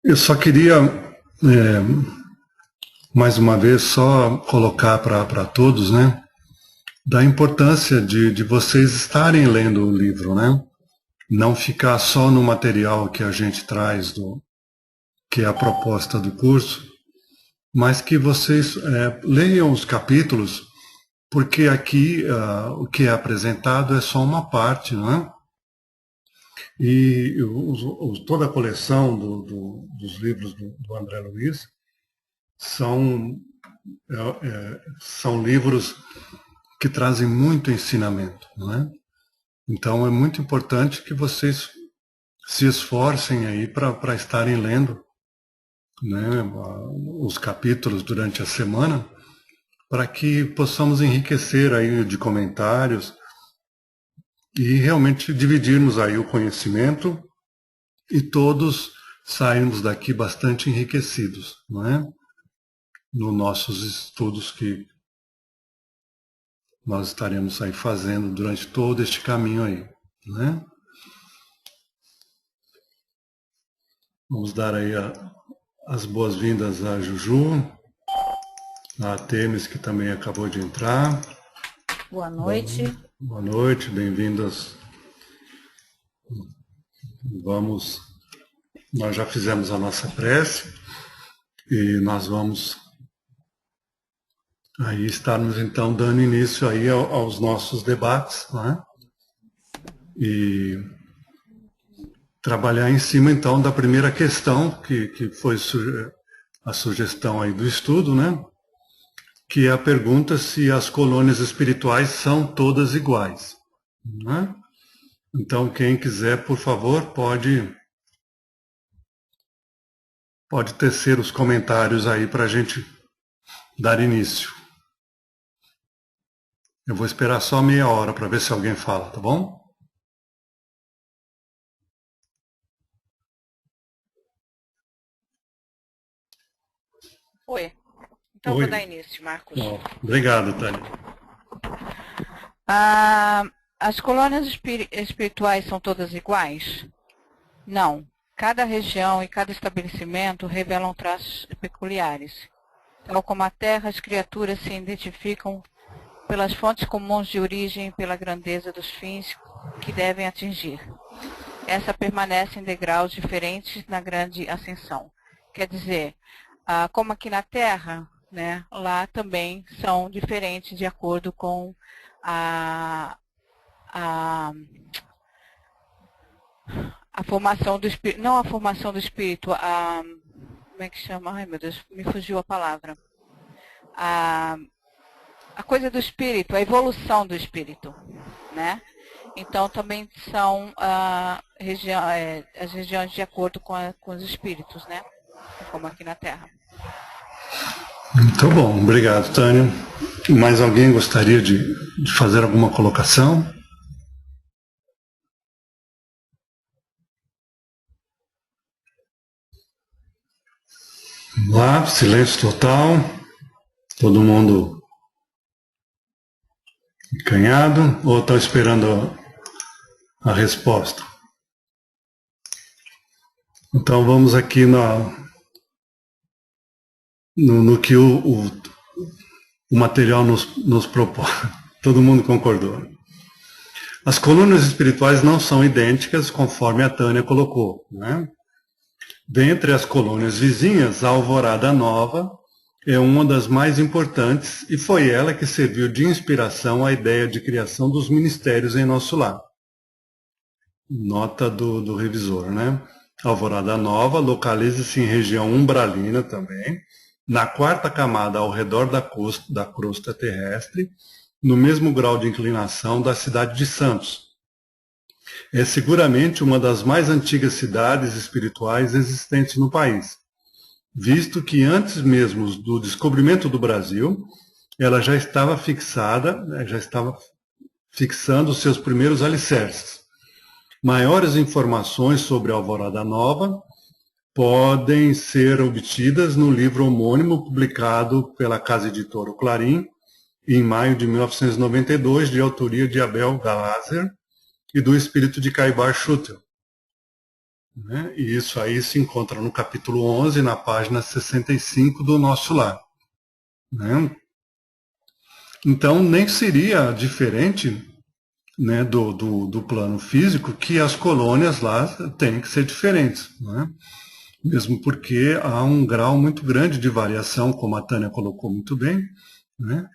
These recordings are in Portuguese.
Eu só queria, mais uma vez, só colocar para todos, né, da importância de vocês estarem lendo o livro, né? Não ficar só no material que a gente traz, que é a proposta do curso, mas que vocês leiam os capítulos, porque aqui o que é apresentado é só uma parte, não é? E toda a coleção dos livros do André Luiz são, são livros que trazem muito ensinamento, não é? Então é muito importante que vocês se esforcem aí para estarem lendo, né, os capítulos durante a semana, para que possamos enriquecer aí de comentários e realmente dividirmos aí o conhecimento e todos sairmos daqui bastante enriquecidos, não é? Nos nossos estudos que nós estaremos aí fazendo durante todo este caminho aí, né? Vamos dar aí as boas-vindas a Juju, a Temes, que também acabou de entrar. Boa noite. Boa noite, bem-vindas. Nós já fizemos a nossa prece e nós vamos aí estarmos então dando início aí aos nossos debates, né? E trabalhar em cima então da primeira questão que foi a sugestão aí do estudo, né? Que é a pergunta se as colônias espirituais são todas iguais, né? Então quem quiser, por favor, pode tecer os comentários aí para a gente dar início. Eu vou esperar só meia hora para ver se alguém fala, tá bom? Oi. Então Oi. vou dar início, Marcos. Obrigado, Tânia. As colônias espirituais são todas iguais? Não. Cada região e cada estabelecimento revelam traços peculiares. Tal como a Terra, as criaturas se identificam pelas fontes comuns de origem e pela grandeza dos fins que devem atingir. Essa permanece em degraus diferentes na grande ascensão. Quer dizer, como aqui na Terra, né, lá também são diferentes de acordo com a formação do espírito, não a formação do espírito, como é que chama? Ai, meu Deus, me fugiu a palavra. A coisa do espírito, a evolução do espírito, né? Então também são as regiões de acordo com os espíritos, né? Como aqui na Terra. Muito bom, obrigado, Tânia. Mais alguém gostaria de fazer alguma colocação? Vamos lá, silêncio total. Todo mundo encanhado ou estão esperando a resposta? Então vamos aqui no que o material nos propõe. Todo mundo concordou. As colônias espirituais não são idênticas, conforme a Tânia colocou, né? Dentre as colônias vizinhas, a Alvorada Nova é uma das mais importantes e foi ela que serviu de inspiração à ideia de criação dos ministérios em nosso lar. Nota do revisor, né? Alvorada Nova localiza-se em região umbralina também, na quarta camada ao redor da crosta terrestre, no mesmo grau de inclinação da cidade de Santos. É seguramente uma das mais antigas cidades espirituais existentes no país, visto que antes mesmo do descobrimento do Brasil, ela já estava fixando seus primeiros alicerces. Maiores informações sobre a Alvorada Nova podem ser obtidas no livro homônimo publicado pela Casa Editora Clarim, em maio de 1992, de autoria de Abel Galazer e do espírito de Caibar Schutel. né? E isso aí se encontra no capítulo 11, na página 65 do Nosso Lar, né? Então, nem seria diferente, né, do plano físico, que as colônias lá têm que ser diferentes, né? Mesmo porque há um grau muito grande de variação, como a Tânia colocou muito bem, né?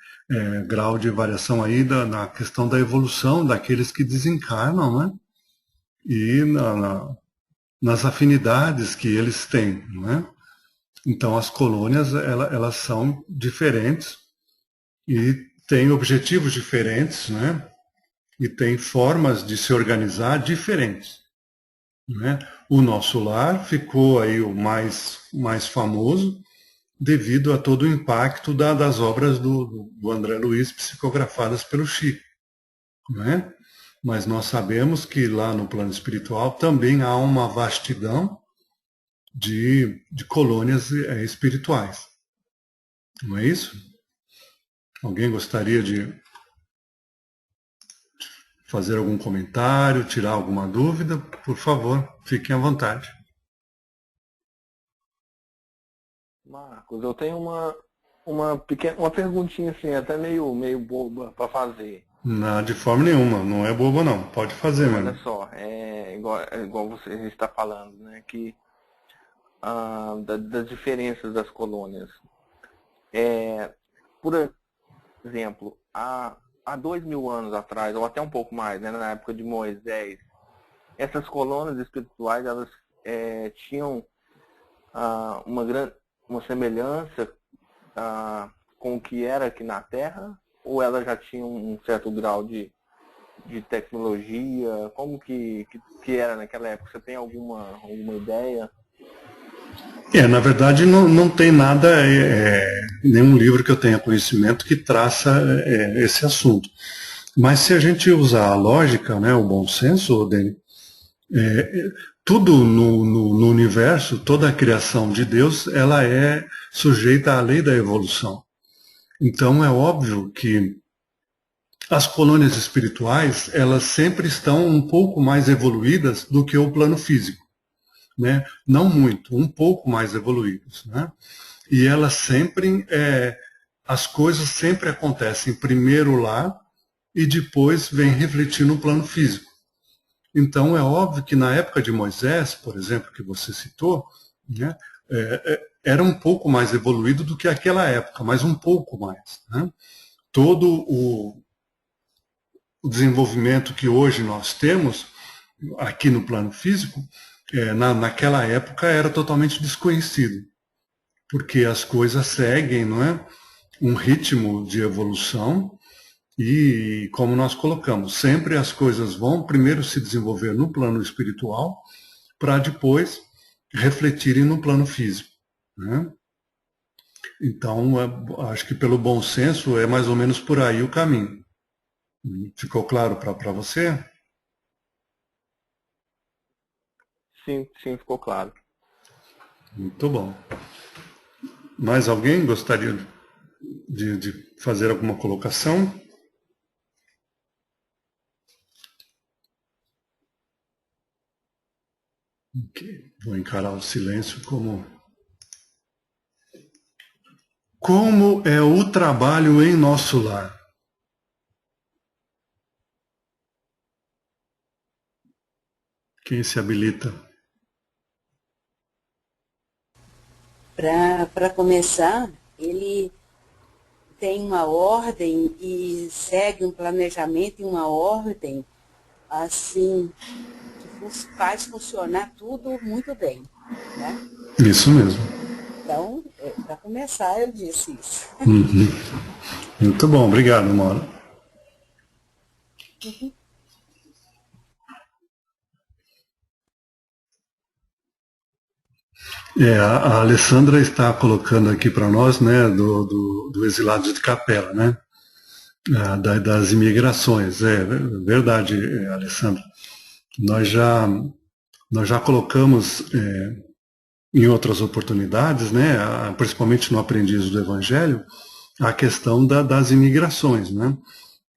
Grau de variação aí na questão da evolução daqueles que desencarnam, né? E nas afinidades que eles têm, né? Então as colônias elas são diferentes e têm objetivos diferentes, né? E têm formas de se organizar diferentes, né? O Nosso Lar ficou aí o mais famoso devido a todo o impacto das obras do André Luiz psicografadas pelo Chico, né? Mas nós sabemos que lá no plano espiritual também há uma vastidão de colônias espirituais. Não é isso? Alguém gostaria de fazer algum comentário, tirar alguma dúvida? Por favor, fiquem à vontade. Marcos, eu tenho uma perguntinha assim, até meio boba para fazer. Nada de forma nenhuma, não é boba não, pode fazer Olha mesmo. só, é igual você está falando, né? Que das diferenças das colônias. Por exemplo, há 2000 anos atrás, ou até um pouco mais, né, na época de Moisés, essas colônias espirituais, elas tinham uma semelhança com o que era aqui na Terra, ou elas já tinham um certo grau de tecnologia? Como que era naquela época? Você tem alguma ideia? Na verdade não tem nada, nenhum livro que eu tenha conhecimento que traça esse assunto. Mas se a gente usar a lógica, né, o bom senso, Dani, tudo no universo, toda a criação de Deus, ela é sujeita à lei da evolução. Então é óbvio que as colônias espirituais, elas sempre estão um pouco mais evoluídas do que o plano físico, né? Não muito, um pouco mais evoluídas, né? E elas sempre, as coisas sempre acontecem primeiro lá e depois vem refletir no plano físico. Então é óbvio que na época de Moisés, por exemplo, que você citou, né, era um pouco mais evoluído do que aquela época, mas um pouco mais, né? Todo o desenvolvimento que hoje nós temos aqui no plano físico, naquela época era totalmente desconhecido, porque as coisas seguem, não é, um ritmo de evolução e, como nós colocamos, sempre as coisas vão primeiro se desenvolver no plano espiritual para depois refletirem no plano físico, né? Então, acho que pelo bom senso é mais ou menos por aí o caminho. Ficou claro para você? Sim, ficou claro. Muito bom. Mais alguém gostaria de fazer alguma colocação? Okay. Vou encarar o silêncio como é o trabalho em nosso lar. Quem se habilita? Para começar, ele tem uma ordem e segue um planejamento e uma ordem assim que faz funcionar tudo muito bem, né? Isso mesmo. Então, para começar, eu disse isso. Uhum. Muito bom, obrigado, Maura. Uhum. A Alessandra está colocando aqui para nós, né, do Exilados de Capela, né, das imigrações. É verdade, Alessandra. Nós já colocamos em outras oportunidades, né, principalmente no Aprendiz do Evangelho, a questão das imigrações, né,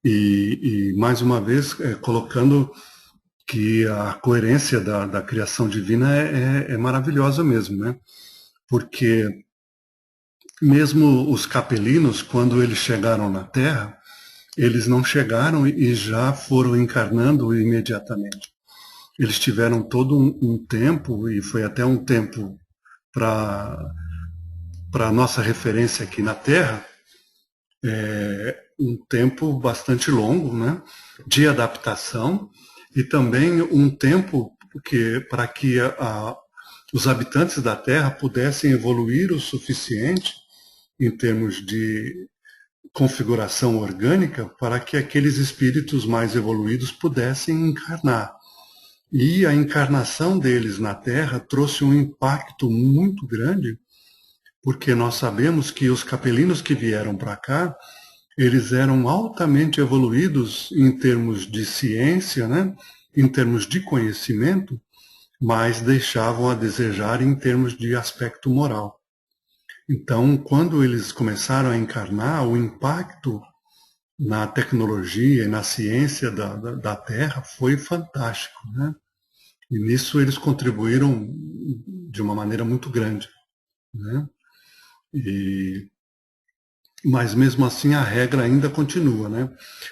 e mais uma vez colocando que a coerência da criação divina é maravilhosa mesmo, né? Porque mesmo os capelinos, quando eles chegaram na Terra, eles não chegaram e já foram encarnando imediatamente. Eles tiveram todo um tempo, e foi até um tempo para a nossa referência aqui na Terra, um tempo bastante longo, né, de adaptação, e também um tempo para que os habitantes da Terra pudessem evoluir o suficiente em termos de configuração orgânica para que aqueles espíritos mais evoluídos pudessem encarnar. E a encarnação deles na Terra trouxe um impacto muito grande, porque nós sabemos que os capelinos que vieram para cá, eles eram altamente evoluídos em termos de ciência, né? Em termos de conhecimento, mas deixavam a desejar em termos de aspecto moral. Então, quando eles começaram a encarnar, o impacto na tecnologia e na ciência da Terra foi fantástico, né? E nisso eles contribuíram de uma maneira muito grande, né? Mas mesmo assim a regra ainda continua, né?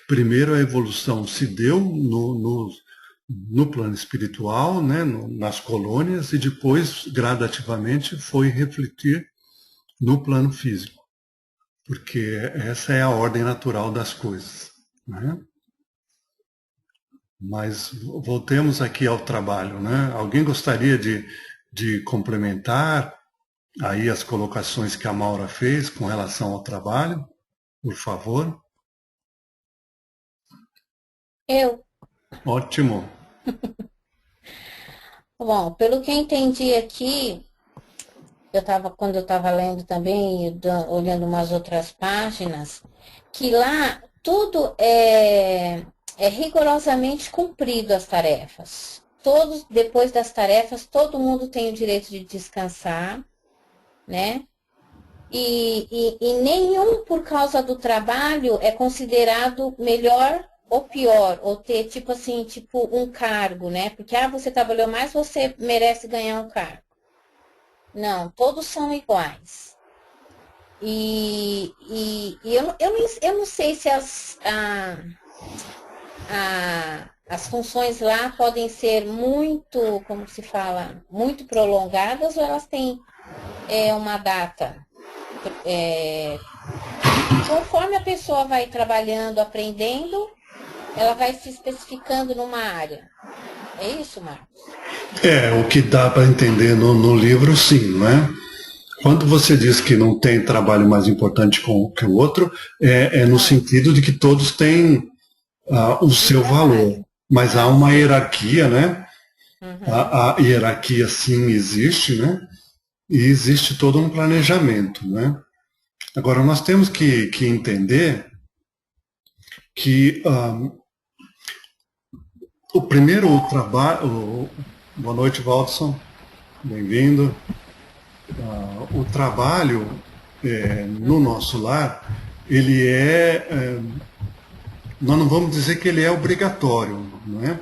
Primeiro a evolução se deu no plano espiritual, né? Nas colônias, e depois gradativamente foi refletir no plano físico, porque essa é a ordem natural das coisas, né? Mas voltemos aqui ao trabalho, né? Alguém gostaria de complementar aí as colocações que a Maura fez com relação ao trabalho, por favor? Eu. Ótimo. Bom, pelo que eu entendi aqui, quando eu estava lendo também, olhando umas outras páginas, que lá tudo é rigorosamente cumprido as tarefas. Todos, depois das tarefas, todo mundo tem o direito de descansar, né? E nenhum, por causa do trabalho, é considerado melhor ou pior, ou ter, tipo assim, tipo um cargo, né? Porque, você trabalhou mais, você merece ganhar um cargo. Não, todos são iguais. E eu não sei se as funções lá podem ser muito, como se fala, muito prolongadas, ou elas têm uma data. Conforme a pessoa vai trabalhando, aprendendo, ela vai se especificando numa área. É isso, Marcos? O que dá para entender no livro, sim, né? Quando você diz que não tem trabalho mais importante que o outro, é no sentido de que todos têm o seu valor, mas há uma hierarquia, né? A hierarquia, sim, existe, né? E existe todo um planejamento, né? Agora, nós temos que entender que o primeiro trabalho... Boa noite, Waldson. Bem-vindo. O trabalho no nosso lar, ele nós não vamos dizer que ele é obrigatório, né?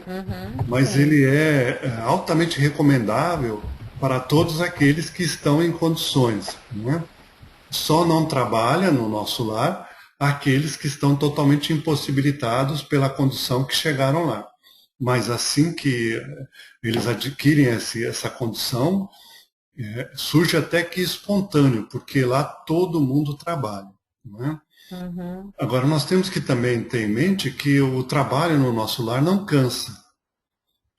Mas ele é altamente recomendável para todos aqueles que estão em condições, né? Só não trabalha no nosso lar aqueles que estão totalmente impossibilitados pela condição que chegaram lá. Mas assim que eles adquirem essa condição, surge até que espontâneo, porque lá todo mundo trabalha, né? Agora, nós temos que também ter em mente que o trabalho no nosso lar não cansa.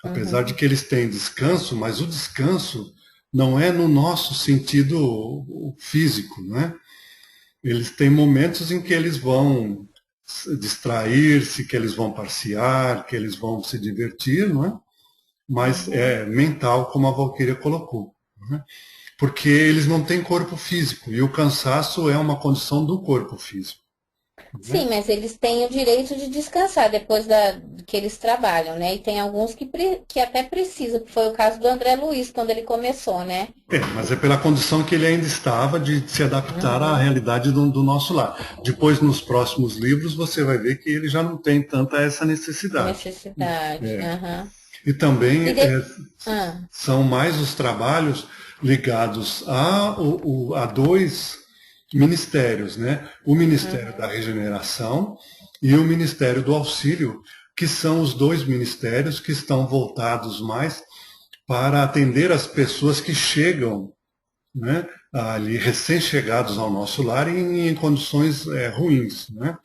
Apesar de que eles têm descanso, mas o descanso não é no nosso sentido físico, né? Eles têm momentos em que eles vão distrair-se, que eles vão passear, que eles vão se divertir, não é? Mas é mental, como a Valquíria colocou, né? Porque eles não têm corpo físico, e o cansaço é uma condição do corpo físico. Sim, mas eles têm o direito de descansar depois que eles trabalham, né? E tem alguns que até precisam, que foi o caso do André Luiz, quando ele começou, né? Mas é pela condição que ele ainda estava de se adaptar à realidade do nosso lar. Depois, nos próximos livros, você vai ver que ele já não tem tanta essa necessidade. E também Ah, são mais os trabalhos ligados a dois ministérios, né? O Ministério da Regeneração e o Ministério do Auxílio, que são os dois ministérios que estão voltados mais para atender as pessoas que chegam, né, ali recém-chegados ao nosso lar em condições ruins, né?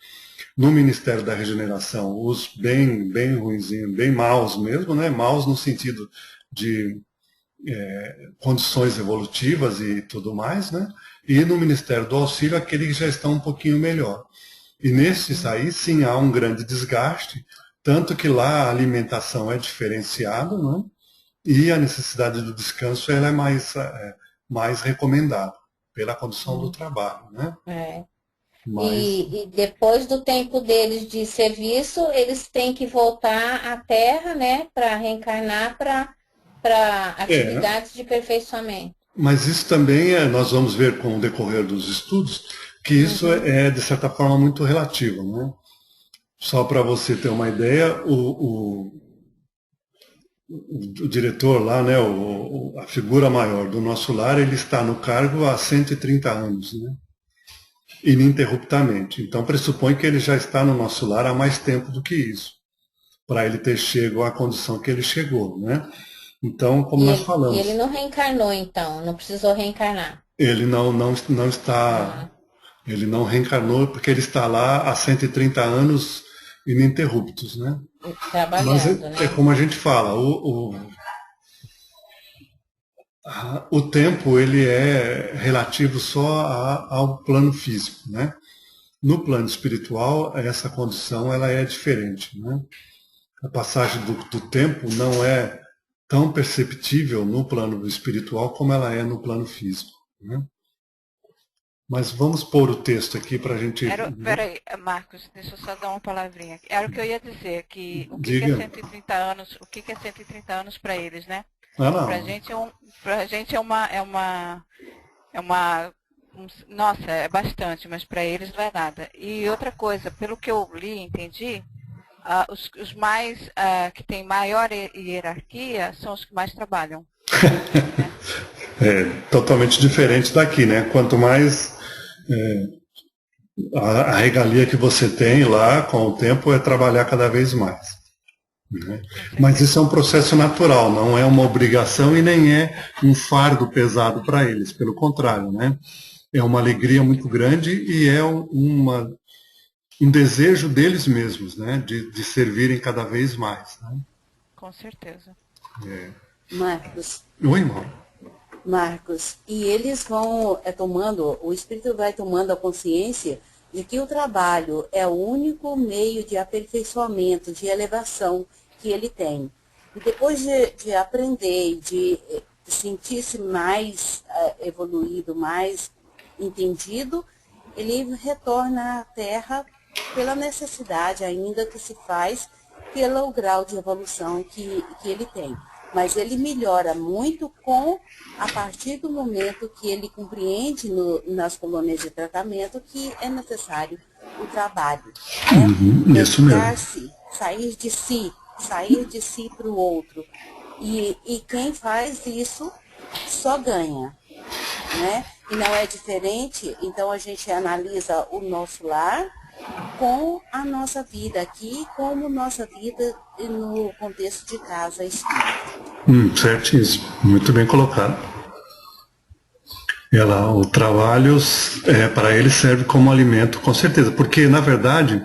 No Ministério da Regeneração, os bem ruinzinhos, bem maus mesmo, né? Maus no sentido de condições evolutivas e tudo mais, né? E no Ministério do Auxílio, aqueles que já estão um pouquinho melhor. E nesses aí, sim, há um grande desgaste, tanto que lá a alimentação é diferenciada, né? E a necessidade do descanso ela é mais recomendada pela condição do trabalho, né? é. Mas, E depois do tempo deles de serviço, eles têm que voltar à Terra, né, para reencarnar para atividades de aperfeiçoamento. mas isso também nós vamos ver com o decorrer dos estudos, que isso de certa forma, muito relativo, né? Só para você ter uma ideia, o diretor lá, né, a figura maior do nosso lar, ele está no cargo há 130 anos, né? Ininterruptamente. Então pressupõe que ele já está no nosso lar há mais tempo do que isso, para ele ter chegado à condição que ele chegou, né? Então, como nós E falamos, ele não reencarnou, então, não precisou reencarnar. ele não está, ele não reencarnou porque ele está lá há 130 anos ininterruptos, né? Mas Trabalhando, é né? como a gente fala, o tempo ele é relativo só ao plano físico, né? No plano espiritual, essa condição ela é diferente, né? A passagem do tempo não é tão perceptível no plano espiritual como ela é no plano físico, né? Mas vamos pôr o texto aqui para a gente... Peraí, Marcos, deixa eu só dar uma palavrinha. Era o que eu ia dizer, que o que é Diga. 130 anos, o que é 130 anos para eles, né? Ah, não. Pra gente nossa, é bastante, mas para eles não é nada. E outra coisa, pelo que eu li, entendi, os mais que têm maior hierarquia são os que mais trabalham. É totalmente diferente daqui, né? Quanto mais a regalia que você tem lá com o tempo é trabalhar cada vez mais, né? Mas isso é um processo natural, não é uma obrigação e nem é um fardo pesado para eles, pelo contrário, né? É uma alegria muito grande e é um desejo deles mesmos, né? De servirem cada vez mais, né? Com certeza. Marcos, Oi, irmão. Marcos, e eles vão o espírito vai tomando a consciência de que o trabalho é o único meio de aperfeiçoamento, de elevação que ele tem. E depois de aprender, de sentir-se mais evoluído, mais entendido, ele retorna à Terra pela necessidade ainda que se faz, pelo grau de evolução que ele tem. Mas ele melhora muito a partir do momento que ele compreende nas colônias de tratamento que é necessário o trabalho. Né? Isso mesmo. Sair de si para o outro. E quem faz isso só ganha. Né? E não é diferente, então a gente analisa o nosso lar com a nossa vida aqui, como nossa vida no contexto de casa espírita. Certíssimo, muito bem colocado. O trabalho para ele serve como alimento, com certeza, porque na verdade,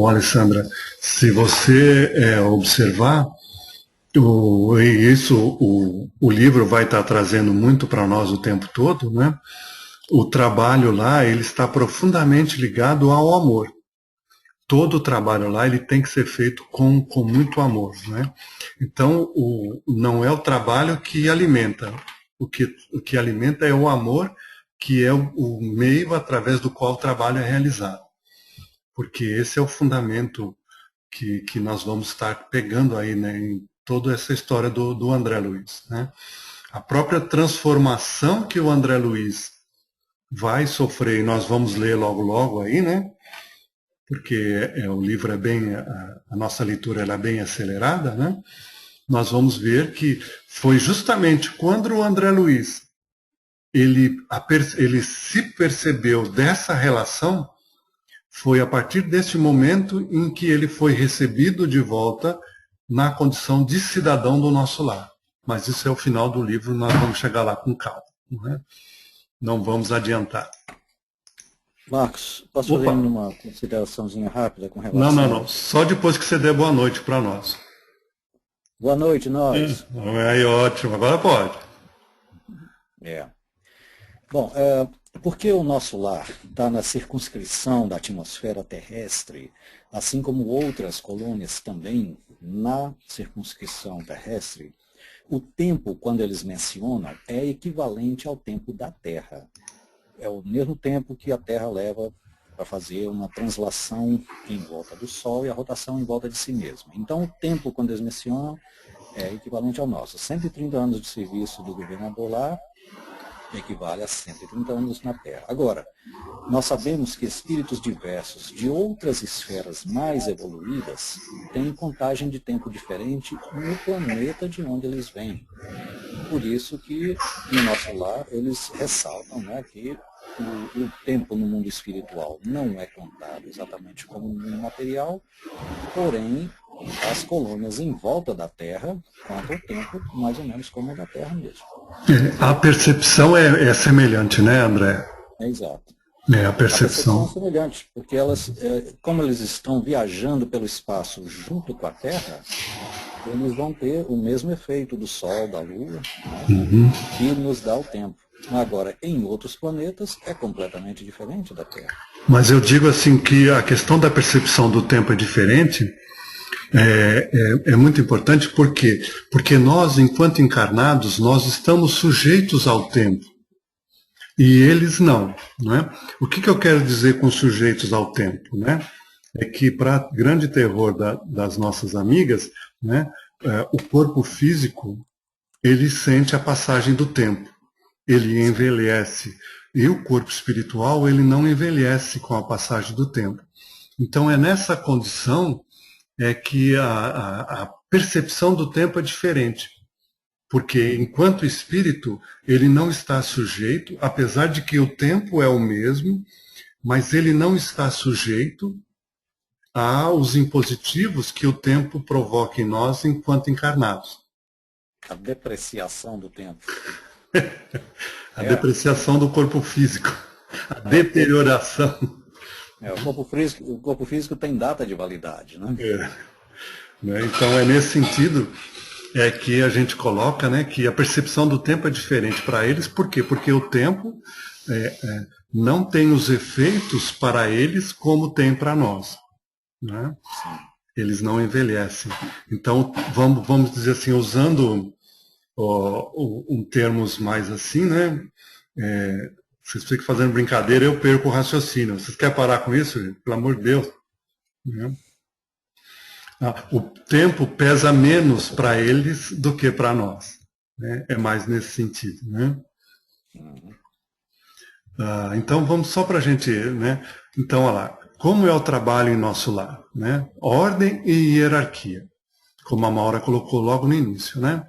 Alessandra, se você observar, o livro vai estar trazendo muito para nós o tempo todo, né? O trabalho lá, ele está profundamente ligado ao amor. Todo o trabalho lá, ele tem que ser feito com muito amor, né? Então, não é o trabalho que alimenta. O que alimenta é o amor, que é o meio através do qual o trabalho é realizado. Porque esse é o fundamento que nós vamos estar pegando aí, né, em toda essa história do André Luiz, né? A própria transformação que o André Luiz vai sofrer, e nós vamos ler logo aí, né? Porque o livro a nossa leitura ela é bem acelerada, né? nós vamos ver que foi justamente quando o André Luiz ele se percebeu dessa relação, foi a partir desse momento em que ele foi recebido de volta na condição de cidadão do nosso lar. Mas isso é o final do livro, nós vamos chegar lá com calma. Né? Não vamos adiantar. Marcos, posso fazer uma consideraçãozinha rápida com relação... Não. Só depois que você der boa noite para nós. Boa noite, nós. Aí, ótimo. Agora pode. Bom, porque o nosso lar está na circunscrição da atmosfera terrestre, assim como outras colônias também na circunscrição terrestre, o tempo, quando eles mencionam, é equivalente ao tempo da Terra. É o mesmo tempo que a Terra leva para fazer uma translação em volta do Sol e a rotação em volta de si mesma. Então, o tempo, quando eles mencionam, é equivalente ao nosso. 130 anos de serviço do governador lá equivale a 130 anos na Terra. Agora, nós sabemos que espíritos diversos de outras esferas mais evoluídas têm contagem de tempo diferente no planeta de onde eles vêm. Por isso que, no nosso lar, eles ressaltam, né, que o tempo no mundo espiritual não é contado exatamente como no mundo material, porém, as colônias em volta da Terra contam o tempo mais ou menos como o da Terra mesmo. A percepção é semelhante, né, André? Exato. A percepção é semelhante, porque elas, como eles estão viajando pelo espaço junto com a Terra, eles vão ter o mesmo efeito do Sol, da Lua, né, que nos dá o tempo. Agora, em outros planetas, é completamente diferente da Terra. Mas eu digo assim que a questão da percepção do tempo é diferente, é muito importante, por quê? Porque nós, enquanto encarnados, nós estamos sujeitos ao tempo. E eles não. É? O que eu quero dizer com sujeitos ao tempo? Né? É que, para grande terror das nossas amigas, né, o corpo físico, ele sente a passagem do tempo. Ele envelhece. E o corpo espiritual, ele não envelhece com a passagem do tempo. Então, é nessa condição que a percepção do tempo é diferente. Porque, enquanto espírito, ele não está sujeito, apesar de que o tempo é o mesmo, mas ele não está sujeito aos impositivos que o tempo provoca em nós enquanto encarnados. A depreciação do tempo. A depreciação do corpo físico. A deterioração. O corpo físico tem data de validade, né? Então, é nesse sentido que a gente coloca, né, que a percepção do tempo é diferente para eles. Por quê? Porque o tempo não tem os efeitos para eles como tem para nós. Né? Eles não envelhecem. Então, vamos dizer assim, usando termos mais assim, né? Vocês ficam fazendo brincadeira, eu perco o raciocínio. Vocês querem parar com isso, gente? Pelo amor de Deus. Né? O tempo pesa menos para eles do que para nós. Né? É mais nesse sentido. Né? Então, vamos só para a gente... Né? Então, olha lá. Como é o trabalho em nosso lar? Né? Ordem e hierarquia. Como a Maura colocou logo no início. Né?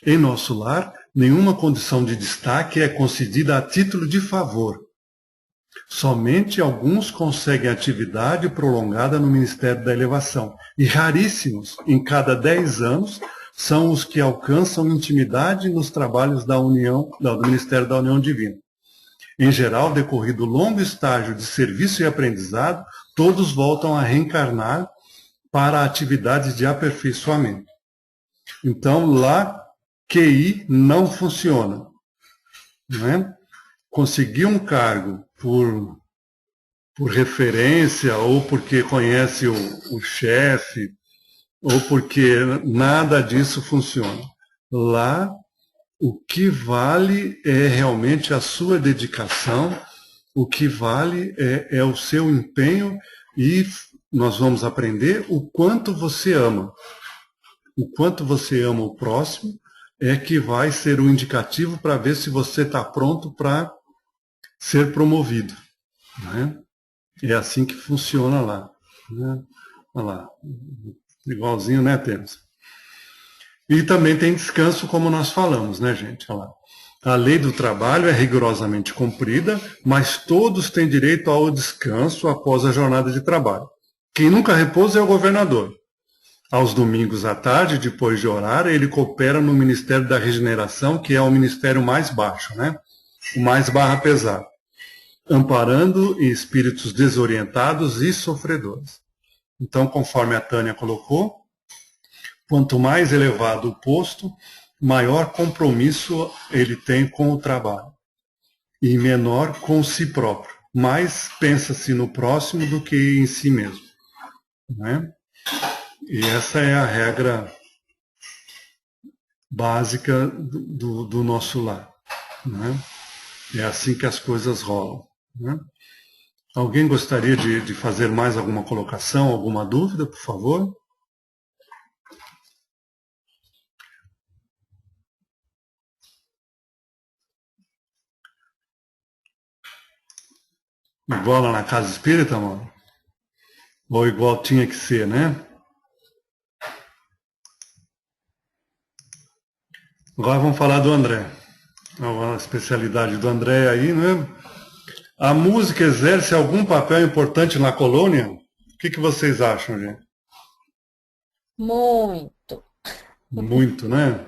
Em nosso lar, nenhuma condição de destaque é concedida a título de favor. Somente alguns conseguem atividade prolongada no Ministério da Elevação. E raríssimos, em cada 10 anos, são os que alcançam intimidade nos trabalhos do Ministério da União Divina. Em geral, decorrido longo estágio de serviço e aprendizado, todos voltam a reencarnar para atividades de aperfeiçoamento. Então, lá, QI não funciona. Não é? Conseguir um cargo por referência, ou porque conhece o chefe, ou porque nada disso funciona. Lá, o que vale é realmente a sua dedicação, o que vale é o seu empenho, e nós vamos aprender o quanto você ama. O quanto você ama o próximo é que vai ser o indicativo para ver se você está pronto para ser promovido. Né? É assim que funciona lá. Né? Olha lá. Igualzinho, né, Tênis? E também tem descanso, como nós falamos, né, gente? Olha lá. A lei do trabalho é rigorosamente cumprida, mas todos têm direito ao descanso após a jornada de trabalho. Quem nunca repousa é o governador. Aos domingos à tarde, depois de orar, ele coopera no Ministério da Regeneração, que é o ministério mais baixo, né? O mais barra pesada, amparando espíritos desorientados e sofredores. Então, conforme a Tânia colocou, quanto mais elevado o posto, maior compromisso ele tem com o trabalho e menor com si próprio. Mais pensa-se no próximo do que em si mesmo, né? E essa é a regra básica do nosso lar, né? É assim que as coisas rolam, né? Alguém gostaria de fazer mais alguma colocação, alguma dúvida, por favor? Igual lá na casa espírita, mano? Ou igual tinha que ser, né? Agora vamos falar do André. A especialidade do André aí, né? A música exerce algum papel importante na colônia? O que vocês acham, gente? Muito. Muito, né?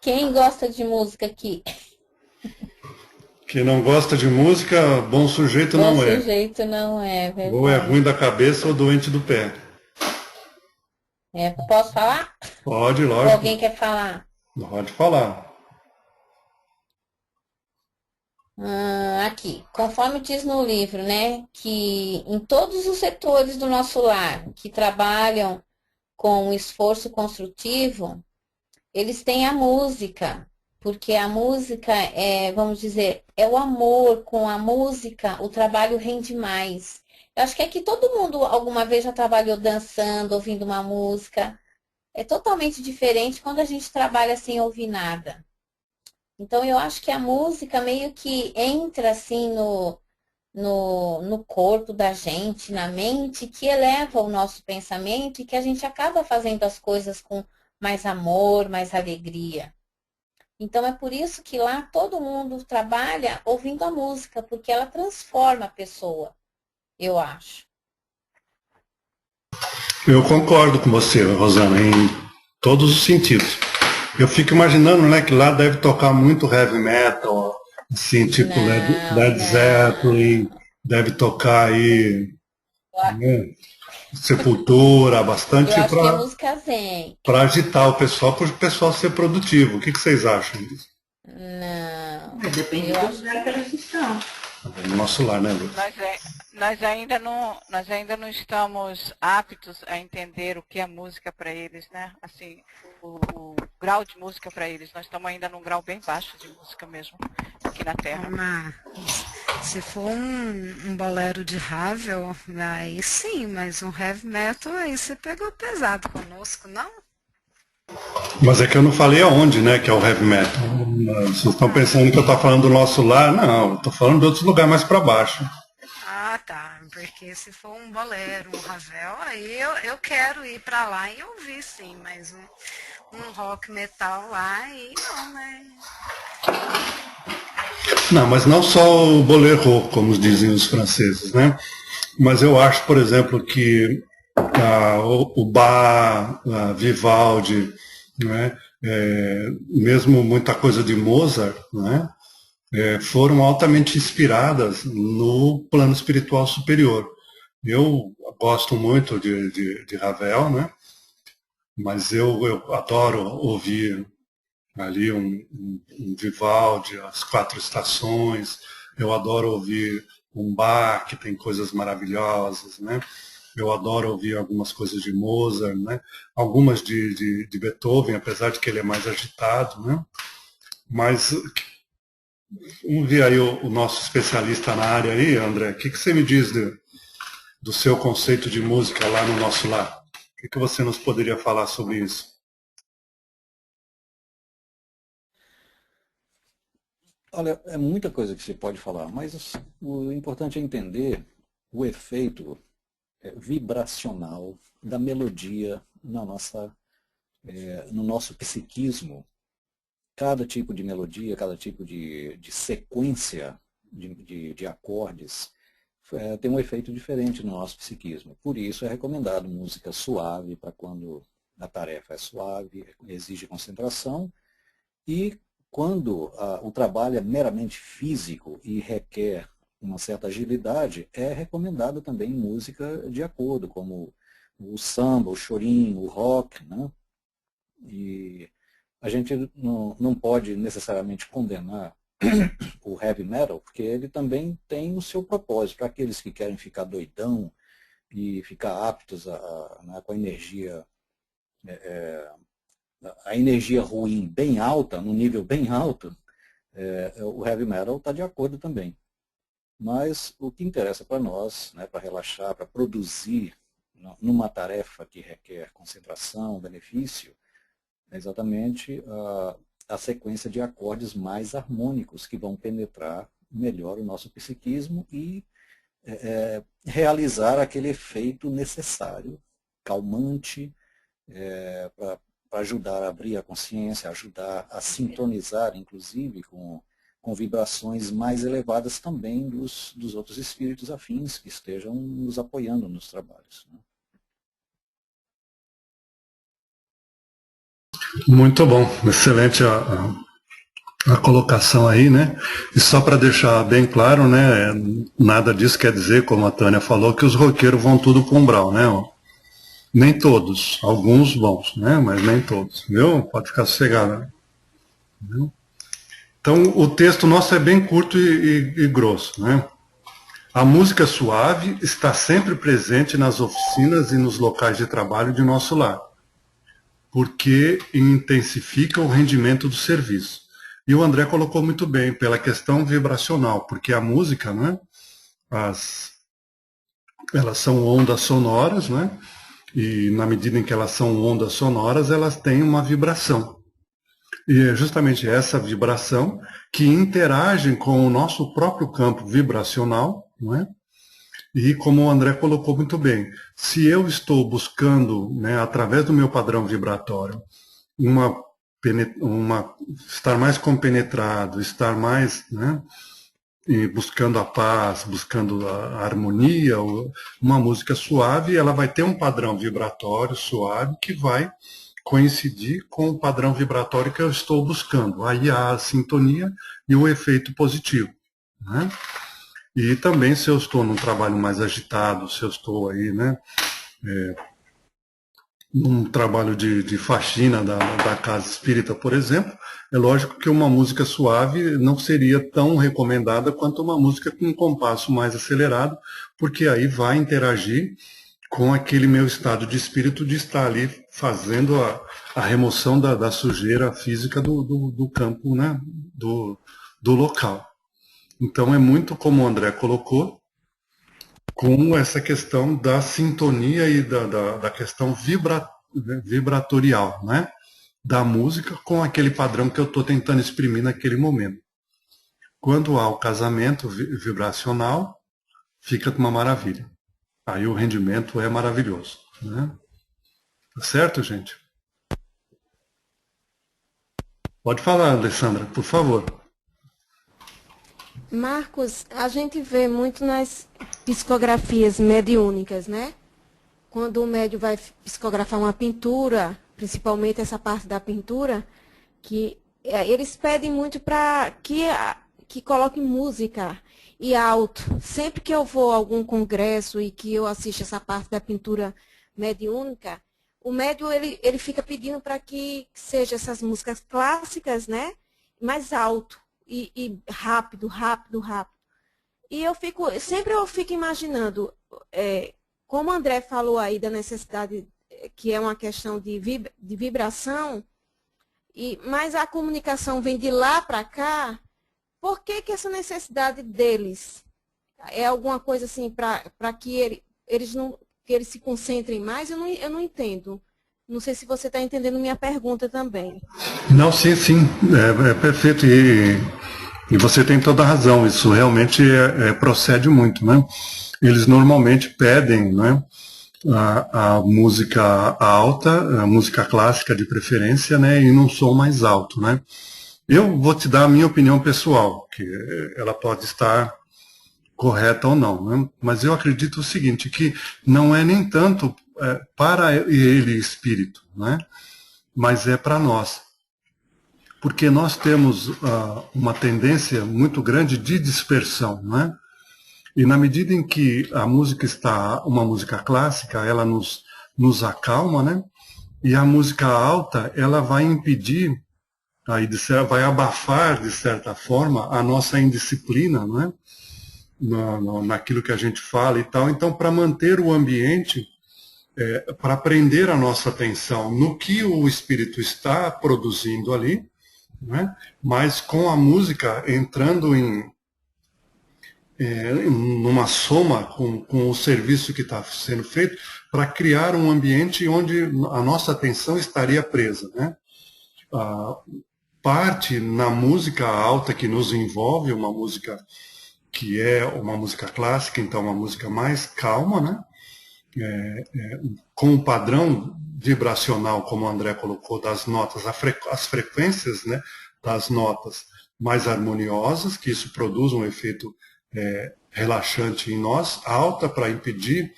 Quem gosta de música aqui? Quem não gosta de música, bom sujeito Bom não é. sujeito não é, Ou é ruim verdade. da cabeça ou doente do pé. Posso falar? Pode, Ou lógico. alguém quer falar? Pode falar. Aqui, conforme diz no livro, né, que em todos os setores do nosso lar que trabalham com um esforço construtivo, eles têm a música, porque a música vamos dizer, é o amor. Com a música, o trabalho rende mais. Eu acho que aqui todo mundo alguma vez já trabalhou dançando, ouvindo uma música. É totalmente diferente quando a gente trabalha sem ouvir nada. Então, eu acho que a música meio que entra assim no corpo da gente, na mente, que eleva o nosso pensamento e que a gente acaba fazendo as coisas com mais amor, mais alegria. Então, é por isso que lá todo mundo trabalha ouvindo a música, porque ela transforma a pessoa, eu acho. Eu concordo com você, Rosana, em todos os sentidos. Eu fico imaginando, né, que lá deve tocar muito heavy metal, assim, tipo Led Zeppelin, deve tocar aí, né, Sepultura, bastante Eu acho que é música zen. para agitar o pessoal, para o pessoal ser produtivo. O que vocês acham disso? Não. Depende do lugar que elas estão. No nosso lar, né, Lu? Nós ainda não estamos aptos a entender o que é música para eles, né? Assim, o grau de música para eles. Nós estamos ainda num grau bem baixo de música mesmo, aqui na Terra. Se for um bolero de Ravel, aí sim, mas um heavy metal aí você pegou pesado conosco, não? Mas é que eu não falei aonde, né, que é o heavy metal. Vocês estão pensando que eu estou falando do nosso lar? Não, eu estou falando de outros lugares mais para baixo. Ah, tá. Porque se for um bolero, um Ravel, aí eu quero ir para lá e ouvir, sim, mas um rock metal lá, aí não, né? Não, mas não só o bolero, como dizem os franceses, né? Mas eu acho, por exemplo, que o Bach, Vivaldi, né? Mesmo muita coisa de Mozart, né? Foram altamente inspiradas no plano espiritual superior. Eu gosto muito de Ravel, né? Mas eu adoro ouvir ali um Vivaldi, as quatro estações. Eu adoro ouvir um Bach, que tem coisas maravilhosas, né? Eu adoro ouvir algumas coisas de Mozart, né? Algumas de Beethoven, apesar de que ele é mais agitado, né? Mas vamos ver aí o nosso especialista na área aí, André. O que você me diz do seu conceito de música lá no nosso lar? O que você nos poderia falar sobre isso? Olha, é muita coisa que se pode falar, mas o importante é entender o efeito vibracional da melodia na nossa no nosso psiquismo, cada tipo de melodia, cada tipo de sequência de acordes tem um efeito diferente no nosso psiquismo. Por isso é recomendado música suave, para quando a tarefa é suave, exige concentração, e quando o trabalho é meramente físico e requer uma certa agilidade, é recomendado também música de acordo, como o samba, o chorinho, o rock, né? E a gente não pode necessariamente condenar o heavy metal, porque ele também tem o seu propósito, para aqueles que querem ficar doidão e ficar aptos com a energia, a energia ruim bem alta, no nível bem alto, o heavy metal está de acordo também. Mas o que interessa para nós, né, para relaxar, para produzir numa tarefa que requer concentração, benefício, é exatamente a sequência de acordes mais harmônicos que vão penetrar melhor o nosso psiquismo e realizar aquele efeito necessário, calmante, para ajudar a abrir a consciência, ajudar a sintonizar, inclusive, com vibrações mais elevadas também dos outros espíritos afins que estejam nos apoiando nos trabalhos, né? Muito bom, excelente a colocação aí, né? E só para deixar bem claro, né? Nada disso quer dizer, como a Tânia falou, que os roqueiros vão tudo para o umbral, né? Nem todos, alguns vão, né? Mas nem todos, viu? Pode ficar sossegado, viu? Então, o texto nosso é bem curto e grosso, né? A música suave está sempre presente nas oficinas e nos locais de trabalho de nosso lar, porque intensifica o rendimento do serviço. E o André colocou muito bem, pela questão vibracional, porque a música, né, elas são ondas sonoras, né, e na medida em que elas são ondas sonoras, elas têm uma vibração. E é justamente essa vibração que interage com o nosso próprio campo vibracional, não é? E como o André colocou muito bem, se eu estou buscando, né, através do meu padrão vibratório, estar mais compenetrado, estar mais, né, e buscando a paz, buscando a harmonia, uma música suave, ela vai ter um padrão vibratório suave que vai coincidir com o padrão vibratório que eu estou buscando. Aí há a sintonia e o efeito positivo, né? E também se eu estou num trabalho mais agitado, se eu estou aí, né, num trabalho de faxina da casa espírita, por exemplo, é lógico que uma música suave não seria tão recomendada quanto uma música com um compasso mais acelerado, porque aí vai interagir com aquele meu estado de espírito de estar ali fazendo a remoção da sujeira física do campo, né, do local. Então é muito como o André colocou, com essa questão da sintonia e da questão vibratorial, né, da música com aquele padrão que eu estou tentando exprimir naquele momento. Quando há o casamento vibracional, fica uma maravilha. Aí o rendimento é maravilhoso, né? Tá certo, gente? Pode falar, Alessandra, por favor. Marcos, a gente vê muito nas psicografias mediúnicas, né? Quando o médium vai psicografar uma pintura, principalmente essa parte da pintura, que eles pedem muito para que coloque música e alto. Sempre que eu vou a algum congresso e que eu assisto essa parte da pintura mediúnica, o médium ele fica pedindo para que seja essas músicas clássicas, né? Mais alto e rápido, rápido, rápido. E sempre eu fico imaginando, como o André falou aí da necessidade, que é uma questão de vibração, mas a comunicação vem de lá para cá. Por que essa necessidade deles? É alguma coisa assim para que eles se concentrem mais? Eu não entendo. Não sei se você está entendendo minha pergunta também. Não, sim. É perfeito. E você tem toda a razão. Isso realmente procede muito, né? Eles normalmente pedem, né, a música alta, a música clássica de preferência, né, e num som mais alto, né. Eu vou te dar a minha opinião pessoal, que ela pode estar correta ou não, né? Mas eu acredito o seguinte, que não é nem tanto para ele espírito, né? Mas é para nós. Porque nós temos uma tendência muito grande de dispersão, né? E na medida em que a música está, uma música clássica, ela nos acalma, né? E a música alta, ela vai impedir, aí vai abafar, de certa forma, a nossa indisciplina, não é? Naquilo que a gente fala e tal. Então, para manter o ambiente, para prender a nossa atenção no que o espírito está produzindo ali, né? Mas com a música entrando numa soma com o serviço que está sendo feito, para criar um ambiente onde a nossa atenção estaria presa, né? Parte na música alta que nos envolve, uma música que é uma música clássica, então uma música mais calma, né? Com um padrão vibracional, como o André colocou, das notas, as frequências, né, das notas mais harmoniosas, que isso produz um efeito relaxante em nós, alta para impedir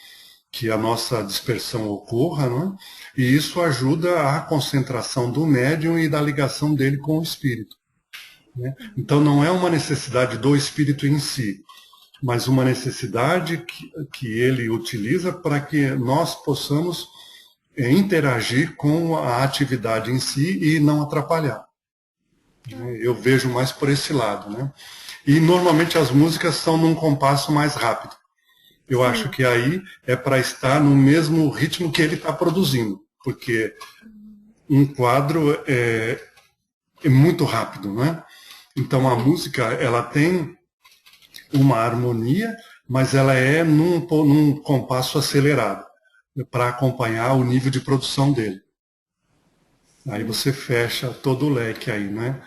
que a nossa dispersão ocorra, né? E isso ajuda a concentração do médium e da ligação dele com o espírito. Né? Então não é uma necessidade do espírito em si, mas uma necessidade que ele utiliza para que nós possamos interagir com a atividade em si e não atrapalhar. Eu vejo mais por esse lado, né? E normalmente as músicas são num compasso mais rápido. Eu acho que aí é para estar no mesmo ritmo que ele está produzindo, porque um quadro é muito rápido, né? Então a música, ela tem uma harmonia, mas ela é num compasso acelerado, para acompanhar o nível de produção dele. Aí você fecha todo o leque aí, né?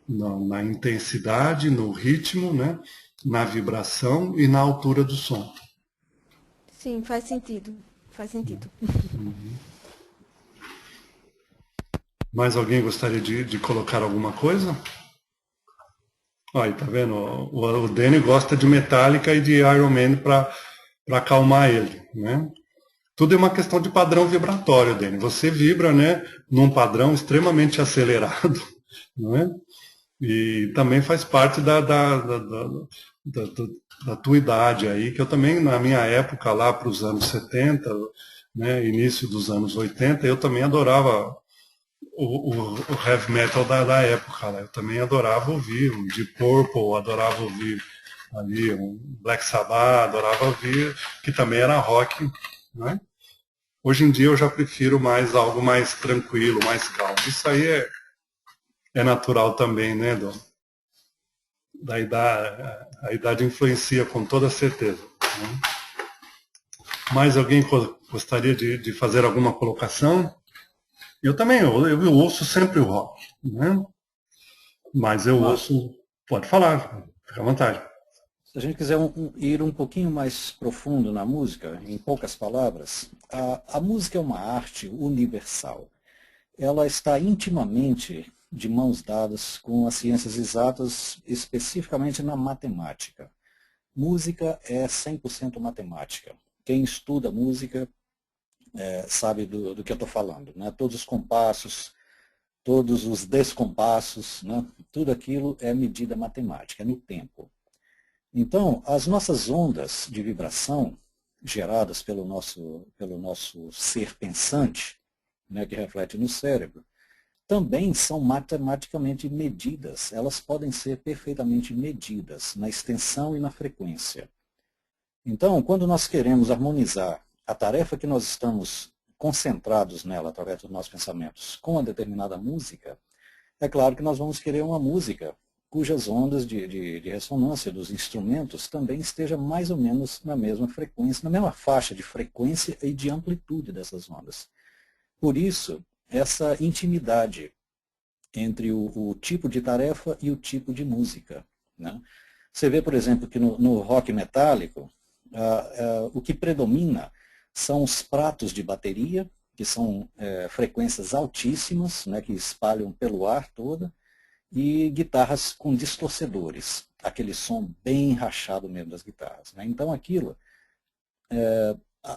Na intensidade, no ritmo, né? Na vibração e na altura do som. Sim, faz sentido. Faz sentido. Mais alguém gostaria de colocar alguma coisa? Olha, tá vendo? O Danny gosta de Metallica e de Iron Man para acalmar ele, né? Tudo é uma questão de padrão vibratório, Danny. Você vibra, né, num padrão extremamente acelerado, não é? E também faz parte da tua idade aí, que eu também, na minha época, lá para os anos 70, né, início dos anos 80, eu também adorava o heavy metal da época. Né? Eu também adorava ouvir um Deep Purple, adorava ouvir ali um Black Sabbath, adorava ouvir, que também era rock. Né? Hoje em dia eu já prefiro mais algo mais tranquilo, mais calmo. Isso aí é natural também, né, da idade. A idade influencia com toda certeza. Né? Mais alguém gostaria de fazer alguma colocação? Eu também, eu ouço sempre o rock, né? Mas eu ouço... Pode falar, fica à vontade. Se a gente quiser ir um pouquinho mais profundo na música, em poucas palavras, a música é uma arte universal. Ela está intimamente de mãos dadas com as ciências exatas, especificamente na matemática. Música é 100% matemática. Quem estuda música sabe do que eu estou falando. Né? Todos os compassos, todos os descompassos, né? Tudo aquilo é medida matemática, é no tempo. Então, as nossas ondas de vibração geradas pelo nosso ser pensante, né, que reflete no cérebro, também são matematicamente medidas. Elas podem ser perfeitamente medidas na extensão e na frequência. Então, quando nós queremos harmonizar a tarefa que nós estamos concentrados nela através dos nossos pensamentos com uma determinada música, é claro que nós vamos querer uma música cujas ondas de ressonância dos instrumentos também esteja mais ou menos na mesma frequência, na mesma faixa de frequência e de amplitude dessas ondas. Por isso, essa intimidade entre o tipo de tarefa e o tipo de música. Né? Você vê, por exemplo, que no rock metálico, o que predomina são os pratos de bateria, que são frequências altíssimas, né, que espalham pelo ar todo, e guitarras com distorcedores, aquele som bem rachado mesmo das guitarras, né? Então aquilo,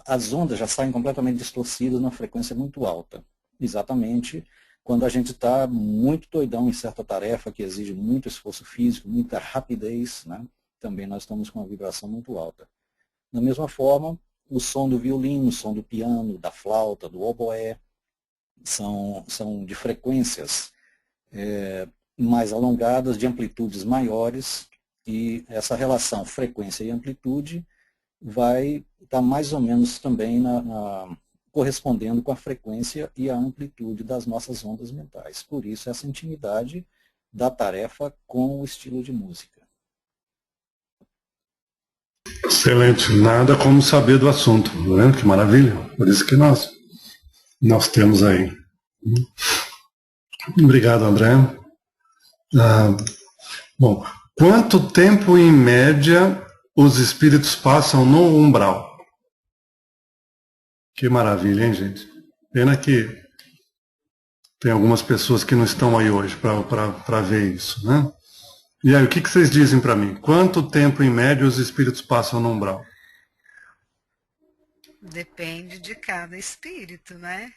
as ondas já saem completamente distorcidas numa frequência muito alta, exatamente quando a gente está muito doidão em certa tarefa que exige muito esforço físico, muita rapidez, né? Também nós estamos com uma vibração muito alta. Da mesma forma, o som do violino, o som do piano, da flauta, do oboé, são de frequências mais alongadas, de amplitudes maiores, e essa relação frequência e amplitude vai estar mais ou menos também correspondendo com a frequência e a amplitude das nossas ondas mentais. Por isso, essa intimidade da tarefa com o estilo de música. Excelente. Nada como saber do assunto, né? Que maravilha. Por isso que nós temos aí. Obrigado, André. Bom, quanto tempo em média os espíritos passam no umbral? Que maravilha, hein, gente? Pena que tem algumas pessoas que não estão aí hoje para ver isso, né? E aí, o que vocês dizem para mim? Quanto tempo, em média, os espíritos passam no umbral? Depende de cada espírito, né?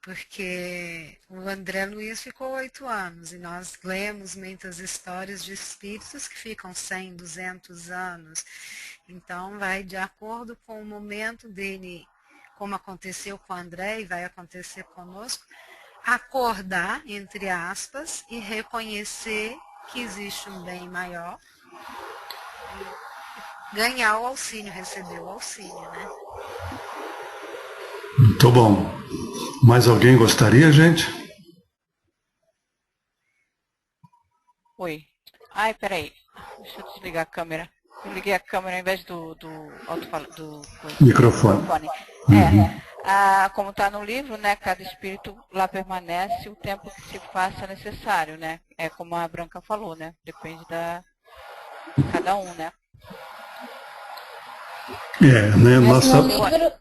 Porque o André Luiz ficou 8 anos e nós lemos muitas histórias de espíritos que ficam 100, 200 anos. Então, vai de acordo com o momento dele, como aconteceu com o André e vai acontecer conosco, acordar, entre aspas, e reconhecer que existe um bem maior, e ganhar o auxílio, receber o auxílio, né? Muito bom. Mais alguém gostaria, gente? Oi. Ai, peraí. Deixa eu desligar a câmera. Eu liguei a câmera ao invés do Microfone. Como está no livro, né, cada espírito lá permanece o tempo que se faça necessário, né? É como a Branca falou, né? Depende de cada um, né? Né? Nossa... No livro...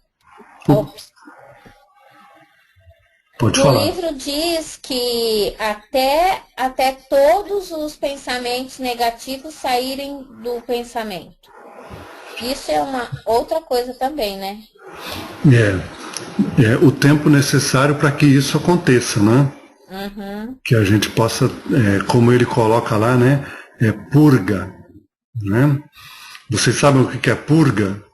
Pode no falar. livro diz que até todos os pensamentos negativos saírem do pensamento. Isso é uma outra coisa também, né? O tempo necessário para que isso aconteça, né? Uhum. Que a gente possa, como ele coloca lá, né? Purga, né? Vocês sabem o que é purga?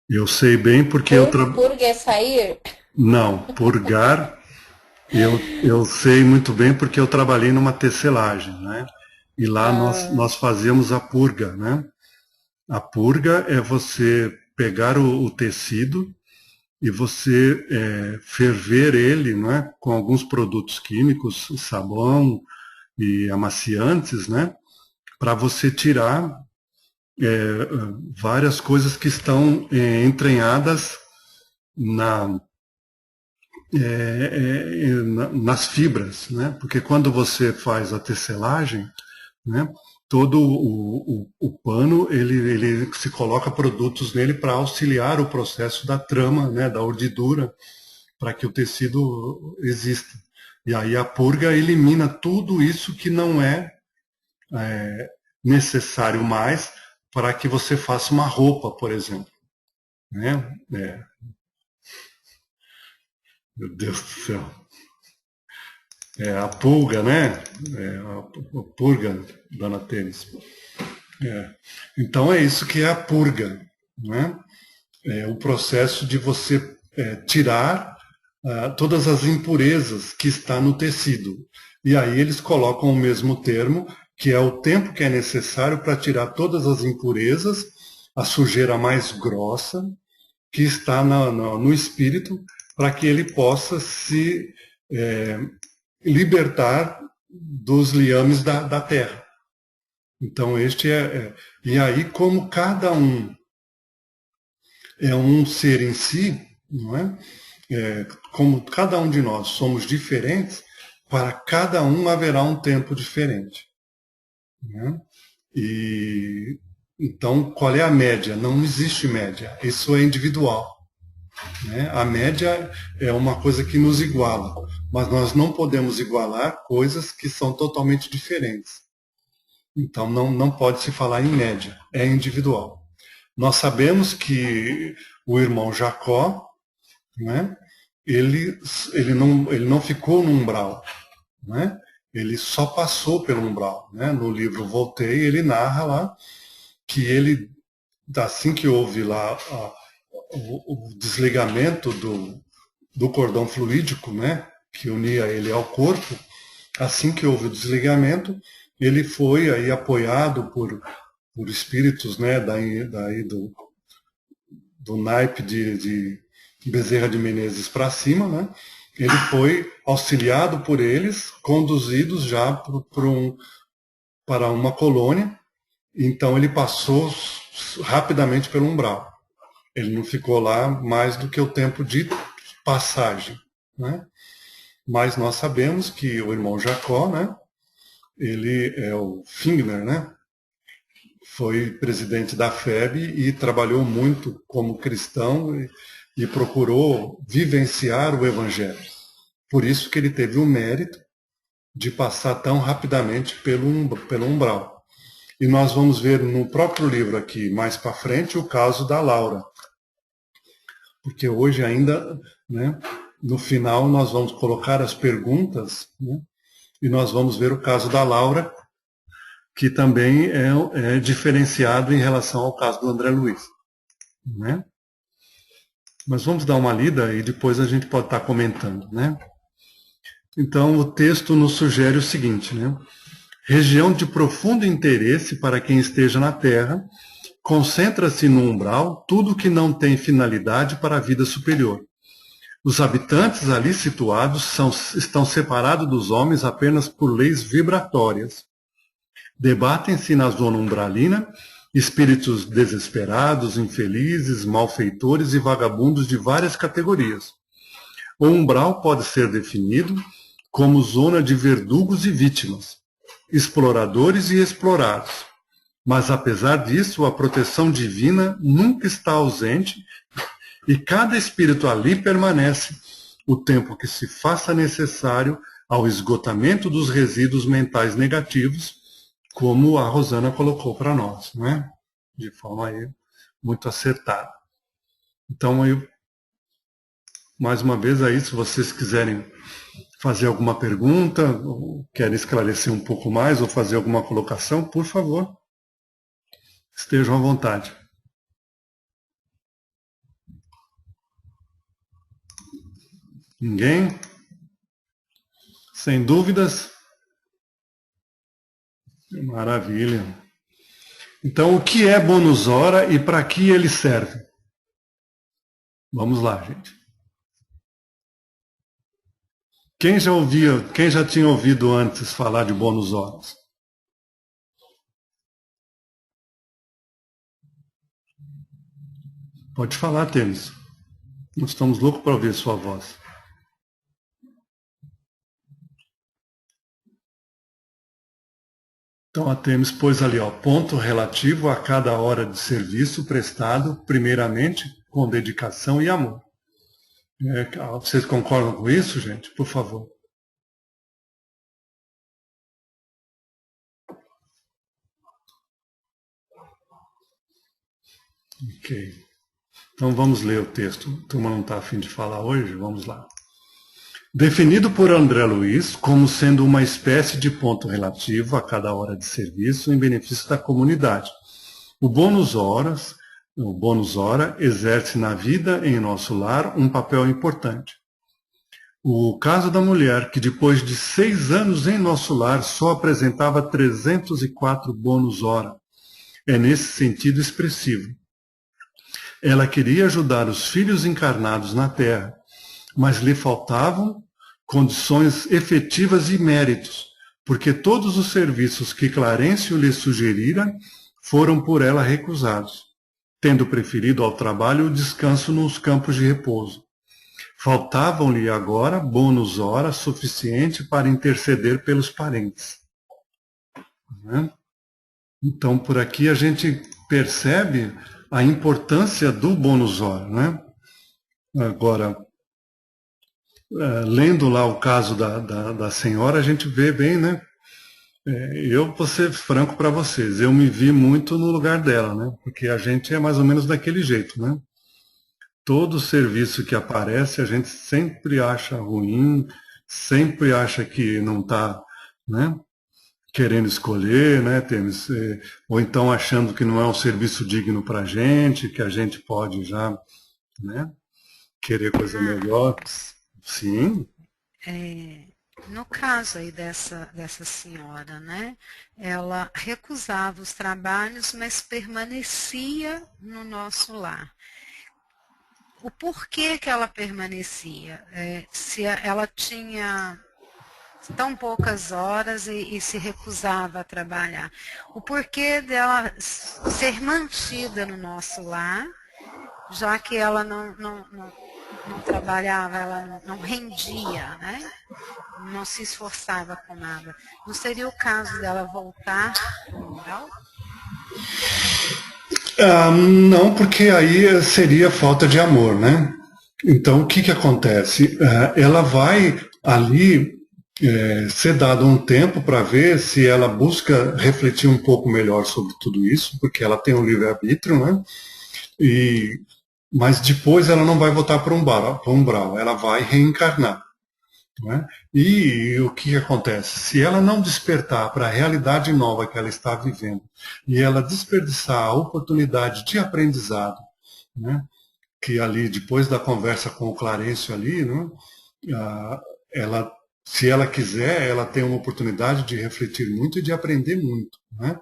Eu sei bem porque Purga é sair? Não, purgar, eu sei muito bem porque eu trabalhei numa tecelagem, né? E lá nós fazíamos a purga, né? A purga é você pegar o tecido e você ferver ele, né? Com alguns produtos químicos, sabão e amaciantes, né? Para você tirar várias coisas que estão entranhadas nas fibras, né? Porque quando você faz a tecelagem, né? Todo o pano ele se coloca produtos nele para auxiliar o processo da trama, né? Da urdidura, para que o tecido exista. E aí a purga elimina tudo isso que não é necessário mais para que você faça uma roupa, por exemplo. Né? Meu Deus do céu. A pulga, né? A purga, dona Tênis. Então é isso que é a purga. Né? É o processo de você tirar todas as impurezas que está no tecido. E aí eles colocam o mesmo termo, que é o tempo que é necessário para tirar todas as impurezas, a sujeira mais grossa que está no espírito, para que ele possa se libertar dos liames da terra. Então este e aí, como cada um é um ser em si, não é? Como cada um de nós somos diferentes, para cada um haverá um tempo diferente. Né? E Então, qual é a média? Não existe média, isso é individual. Né? A média é uma coisa que nos iguala, mas nós não podemos igualar coisas que são totalmente diferentes. Então, não pode se falar em média, é individual. Nós sabemos que o irmão Jacó, né, ele não ficou no umbral, né? Ele só passou pelo umbral. Né? No livro Voltei, ele narra lá que ele, assim que houve lá o desligamento do cordão fluídico, né, que unia ele ao corpo, assim que houve o desligamento, ele foi aí apoiado por espíritos, né, daí do naipe de Bezerra de Menezes para cima, né? Ele foi auxiliado por eles, conduzidos já para uma colônia. Então ele passou rapidamente pelo umbral. Ele não ficou lá mais do que o tempo de passagem, né? Mas nós sabemos que o irmão Jacó, né, ele é o Fingner, né? Foi presidente da FEB e trabalhou muito como cristão e procurou vivenciar o Evangelho. Por isso que ele teve o mérito de passar tão rapidamente pelo umbral. E nós vamos ver no próprio livro aqui, mais para frente, o caso da Laura. Porque hoje ainda, né, no final, nós vamos colocar as perguntas, né, e nós vamos ver o caso da Laura, que também é diferenciado em relação ao caso do André Luiz. Né? Mas vamos dar uma lida e depois a gente pode estar comentando. Né? Então, o texto nos sugere o seguinte, né? Região de profundo interesse para quem esteja na Terra, concentra-se no umbral tudo que não tem finalidade para a vida superior. Os habitantes ali situados estão separados dos homens apenas por leis vibratórias. Debatem-se na zona umbralina espíritos desesperados, infelizes, malfeitores e vagabundos de várias categorias. O umbral pode ser definido como zona de verdugos e vítimas, exploradores e explorados. Mas, apesar disso, a proteção divina nunca está ausente e cada espírito ali permanece o tempo que se faça necessário ao esgotamento dos resíduos mentais negativos, como a Rosana colocou para nós, né? De forma aí muito acertada. Então, mais uma vez aí, se vocês quiserem fazer alguma pergunta, ou querem esclarecer um pouco mais, ou fazer alguma colocação, por favor, estejam à vontade. Ninguém? Sem dúvidas? Maravilha. Então, o que é bônus hora e para que ele serve? Vamos lá, gente. Quem já tinha ouvido antes falar de bônus horas? Pode falar, Tênis. Nós estamos loucos para ouvir sua voz. Então, a Temis pôs ali, ó, ponto relativo a cada hora de serviço prestado, primeiramente, com dedicação e amor. Vocês concordam com isso, gente? Por favor. Ok. Então, vamos ler o texto. A turma não está a fim de falar hoje? Vamos lá. Definido por André Luiz como sendo uma espécie de ponto relativo a cada hora de serviço em benefício da comunidade. O bônus hora exerce na vida em nosso lar um papel importante. O caso da mulher que depois de 6 anos em nosso lar só apresentava 304 bônus hora é nesse sentido expressivo. Ela queria ajudar os filhos encarnados na Terra, mas lhe faltavam condições efetivas e méritos, porque todos os serviços que Clarencio lhe sugerira foram por ela recusados, tendo preferido ao trabalho o descanso nos campos de repouso. Faltavam-lhe agora bônus hora suficiente para interceder pelos parentes. Então, por aqui a gente percebe a importância do bônus hora, né? Agora, lendo lá o caso da senhora, a gente vê bem, né? Eu vou ser franco para vocês, eu me vi muito no lugar dela, né? Porque a gente é mais ou menos daquele jeito, né? Todo serviço que aparece a gente sempre acha ruim, sempre acha que não está, né, querendo escolher, né, ou então achando que não é um serviço digno para a gente, que a gente pode já, né, querer coisa melhor. Sim. No caso aí dessa senhora, né, ela recusava os trabalhos, mas permanecia no nosso lar. O porquê que ela permanecia? Se ela tinha tão poucas horas e se recusava a trabalhar. O porquê dela ser mantida no nosso lar, já que ela não trabalhava, ela não rendia, né? Não se esforçava com nada. Não seria o caso dela voltar para o umbral? Não, porque aí seria falta de amor, né? Então, o que acontece? Ela vai ali ser dado um tempo para ver se ela busca refletir um pouco melhor sobre tudo isso, porque ela tem um livre-arbítrio, né? Mas depois ela não vai voltar para o umbral, ela vai reencarnar. Né? E o que acontece? Se ela não despertar para a realidade nova que ela está vivendo e ela desperdiçar a oportunidade de aprendizado, né? Que ali, depois da conversa com o Clarencio ali, né? Se ela quiser, ela tem uma oportunidade de refletir muito e de aprender muito. Né?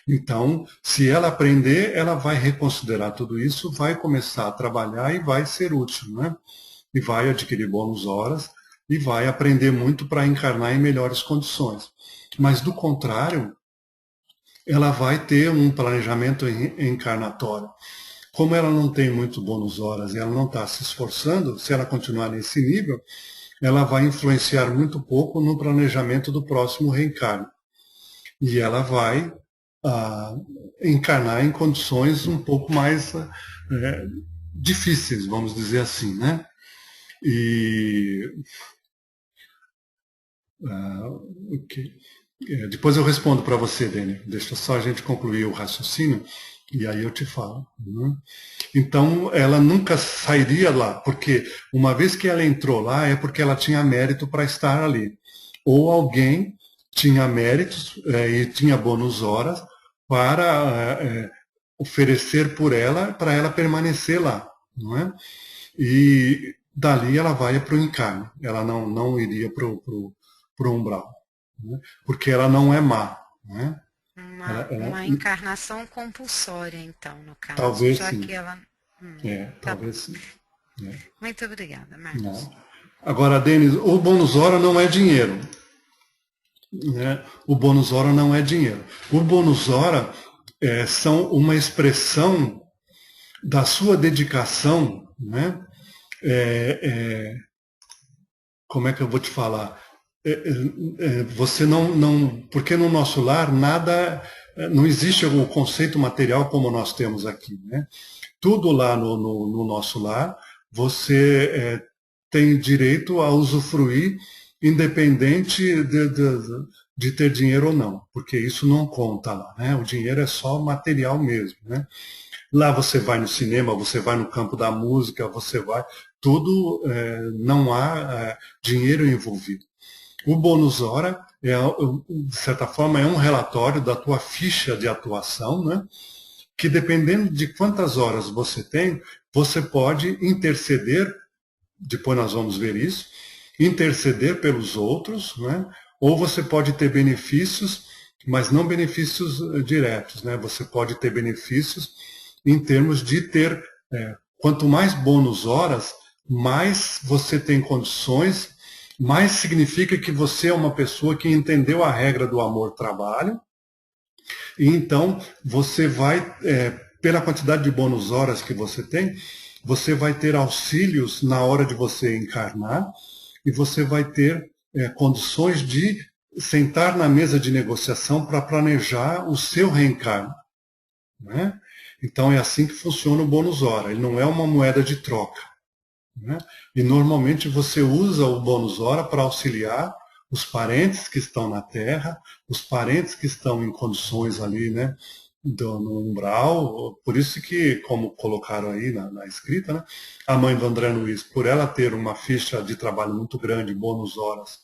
Então, se ela aprender, ela vai reconsiderar tudo isso, vai começar a trabalhar e vai ser útil. Né? E vai adquirir bônus horas e vai aprender muito para encarnar em melhores condições. Mas, do contrário, ela vai ter um planejamento encarnatório. Como ela não tem muito bônus horas e ela não está se esforçando, se ela continuar nesse nível, ela vai influenciar muito pouco no planejamento do próximo reencarno. E ela vai encarnar em condições um pouco mais difíceis, vamos dizer assim, né? Okay. Depois eu respondo para você, Dani. Deixa só a gente concluir o raciocínio e aí eu te falo. Né? Então, ela nunca sairia lá, porque uma vez que ela entrou lá é porque ela tinha mérito para estar ali. Ou alguém tinha méritos e tinha bônus horas para oferecer por ela, para ela permanecer lá. Não é? E dali ela vai para o encarne. Ela não iria para o umbral. Né? Porque ela não é má. Né? Uma encarnação compulsória, então, no caso. Talvez já sim. Que ela... talvez sim. Muito obrigada, Marcos. Agora, Denis, o bônus hora não é dinheiro. Né? O bônus hora não é dinheiro. O bônus hora são uma expressão da sua dedicação, né? Como é que eu vou te falar? Você não, porque no nosso lar nada, não existe algum conceito material como nós temos aqui, né? Tudo lá no nosso lar, você tem direito a usufruir, independente de ter dinheiro ou não, porque isso não conta lá, né? O dinheiro é só material mesmo, né? Lá você vai no cinema, você vai no campo da música, você vai, tudo, não há dinheiro envolvido. O bônus hora, de certa forma, é um relatório da tua ficha de atuação, né? Que dependendo de quantas horas você tem, você pode interceder, depois nós vamos ver isso, interceder pelos outros, né? Ou você pode ter benefícios, mas não benefícios diretos, né? Você pode ter benefícios em termos de ter, quanto mais bônus horas, mais você tem condições, mais significa que você é uma pessoa que entendeu a regra do amor-trabalho, e então você vai, pela quantidade de bônus horas que você tem, você vai ter auxílios na hora de você encarnar, e você vai ter condições de sentar na mesa de negociação para planejar o seu reencarno. né? Então é assim que funciona o bônus hora, ele não é uma moeda de troca, né? E normalmente você usa o bônus hora para auxiliar os parentes que estão na Terra, os parentes que estão em condições ali, né, no umbral. Por isso que, como colocaram aí na escrita, né, a mãe do André Luiz, por ela ter uma ficha de trabalho muito grande, bônus horas,